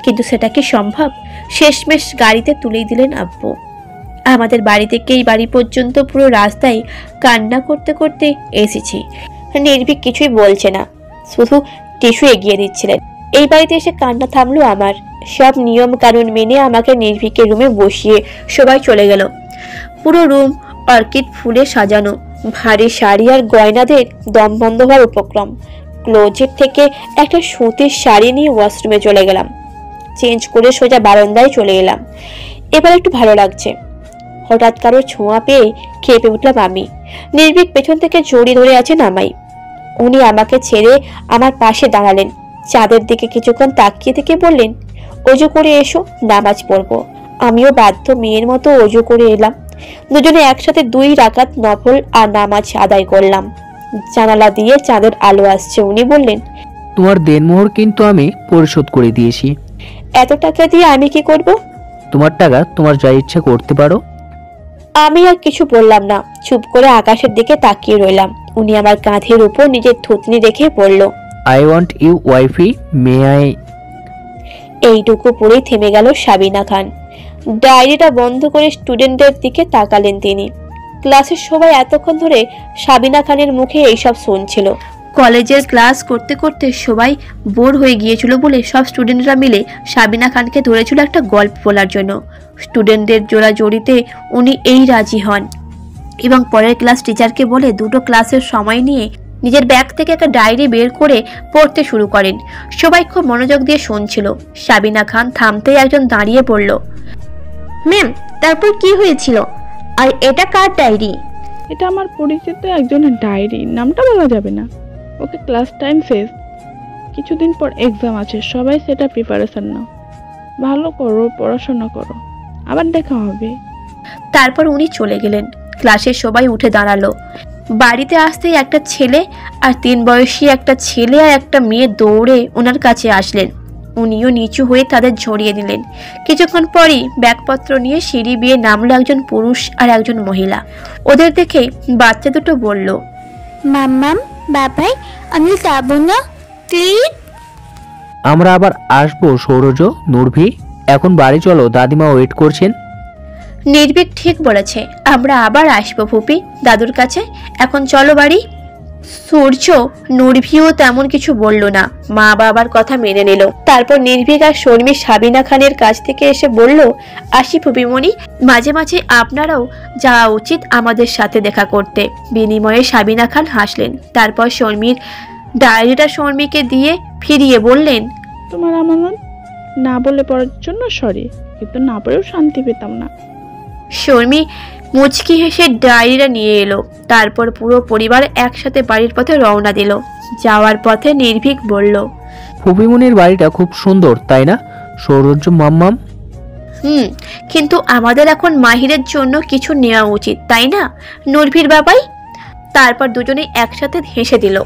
কিন্তু সেটা কি সম্ভব? শেষমেশ গাড়িতে তুলেই দিলেন আব্বু। আমাদের বাড়ি থেকে এই বাড়ি পর্যন্ত পুরো রাস্তায় কান্না করতে করতে এসেছি। নির্ভীক কিছুই বলছে না, শুধু টিস্যু এগিয়ে দিচ্ছিলেন। এই বাড়িতে এসে কান্না থামলো আমার। সব নিয়ম কানুন মেনে আমাকে নির্ভীকের রুমে বসিয়ে সবাই চলে গেল। পুরো রুম অর্কিড ফুলে সাজানো। ভারী শাড়ি আর গয়নাদের দম বন্ধ হওয়ার উপক্রম। ক্লোজেট থেকে একটা সুতির শাড়ি নিয়ে ওয়াশরুমে চলে গেলাম। চেঞ্জ করে সোজা বারান্দায় চলে এলাম। এবার একটু ভালো লাগছে। হঠাৎ কারোর ছোঁয়া পেয়ে কেঁপে উঠলাম আমি। নির্ভীক পেছন থেকে জড়িয়ে ধরে আছে নামাই। উনি আমাকে ছেড়ে আমার পাশে দাঁড়ালেন। চাঁদের দিকে কিছুক্ষণ তাকিয়ে থেকে বললেন, অজু করে এসো, নামাজ পড়বো। আমিও বাধ্য মেয়ের মতো অজু করে এলাম। দুজনে একসাথে 2 রাকাত নফল আর নামাজ আদায় করলাম। জানালা দিয়ে চাঁদের আলো আসছে। উনি বললেন, তোমার দেনমোহর কিন্তু আমি পরিশোধ করে দিয়েছি। এত টাকা দিয়ে আমি কি করব? তোমার টাকা তোমার যা ইচ্ছে করতে পারো। আমি আর কিছু বললাম না, চুপ করে আকাশের দিকে তাকিয়ে রইলাম। উনি আমার কাঁধের উপর নিজের থুতনি রেখে পড়ল, I want you wifey, may I. এইটুকু পরেই থেমে গেল সাবিনা খান। ডায়েরিটা বন্ধ করে স্টুডেন্টদের দিকে তাকালেন তিনি। ক্লাসের সবাই এতক্ষণ ধরে সাবিনা খানের মুখে এইসব শুনছিল। কলেজের ক্লাস করতে করতে সবাই বোর হয়ে গিয়েছিল বলে সব স্টুডেন্টরা মিলে সাবিনা খানকে ধরেছিল একটা গল্প বলার জন্য। স্টুডেন্টদের জোড়াজড়িতে উনি এই রাজি হন। এবং পরের ক্লাস টিচারকে বলে দুটো ক্লাসের সময় নিয়ে নিজের ব্যাগ থেকে একটা ডায়েরি বের করে পড়তে শুরু করেন। সবাই খুব মনোযোগ দিয়ে শুনছিল। সাবিনা খান থামতেই একজন দাঁড়িয়ে পড়ল। ম্যাম, তারপর কি হয়েছিল? আর এটা কার ডায়েরি? এটা আমার পরিচিত একজনের ডায়েরি, নামটা বলা যাবে না। ওকে ক্লাস টাইম শেষ, কিছুদিন পর এক্সাম আছে, সবাই সেটা প্রিপারেশন নাও, ভালো করো, পড়াশোনা করো, আবার দেখা হবে। তারপর উনি চলে গেলেন। ক্লাসের সবাই উঠে দাঁড়ালো। বাড়িতে আসতেই একটা ছেলে আর 3 বয়সী একটা ছেলে আর একটা মেয়ে দৌড়ে ওনার কাছে আসলেন। উনিও নিচু হয়ে তাদের জড়িয়ে দিলেন। কিছুক্ষণ পরই ব্যাগপত্র নিয়ে সিঁড়ি বেয়ে নামলো একজন পুরুষ আর একজন মহিলা। ওদের দেখে বাচ্চা দুটো বলল, মাম্মাম, বাবাই, আমি যাবো না, প্লিজ। আমরা আবার আসবো সৌরজ, নুরভি, এখন বাড়ি চলো, দাদিমা ওয়েট করছেন। নির্ভীক ঠিক বলেছে, আমরা আবার আসবো ফুপি দাদুর কাছে, এখন চলো বাড়ি। সূর্য নুরভিও তেমন কিছু বলল না, মা বাবার কথা মেনে নিল। তারপর নির্ভীক আর শর্মী সাবিনা খানের কাছ থেকে এসে বলল, আসি ফুপিমণি, মাঝে মাঝে আপনারাও যাওয়া উচিত আমাদের সাথে দেখা করতে। বিনিময়ে সাবিনা খান হাসলেন। তারপর শর্মীর ডায়েরিটা শর্মীকে দিয়ে ফিরিয়ে বললেন, তোমার আমানত না বলে পড়ার জন্য সরি, কিন্তু না পড়েও শান্তি পেতাম না। শর্মী মুচকি হেসে ডায়েরিটা নিয়ে এলো। তারপর পুরো পরিবার একসাথে বাড়ির পথে রওনা দিল। যাওয়ার পথে নির্ভীক বলল, ফুপিমনির বাড়িটা খুব সুন্দর, তাই না সৌরজ মাম্মাম? কিন্তু আমাদের এখন মাহিরের জন্য কিছু নেওয়া উচিত, তাই না নুরভির বাবাই? তারপর দুজনেই একসাথে হেসে দিল।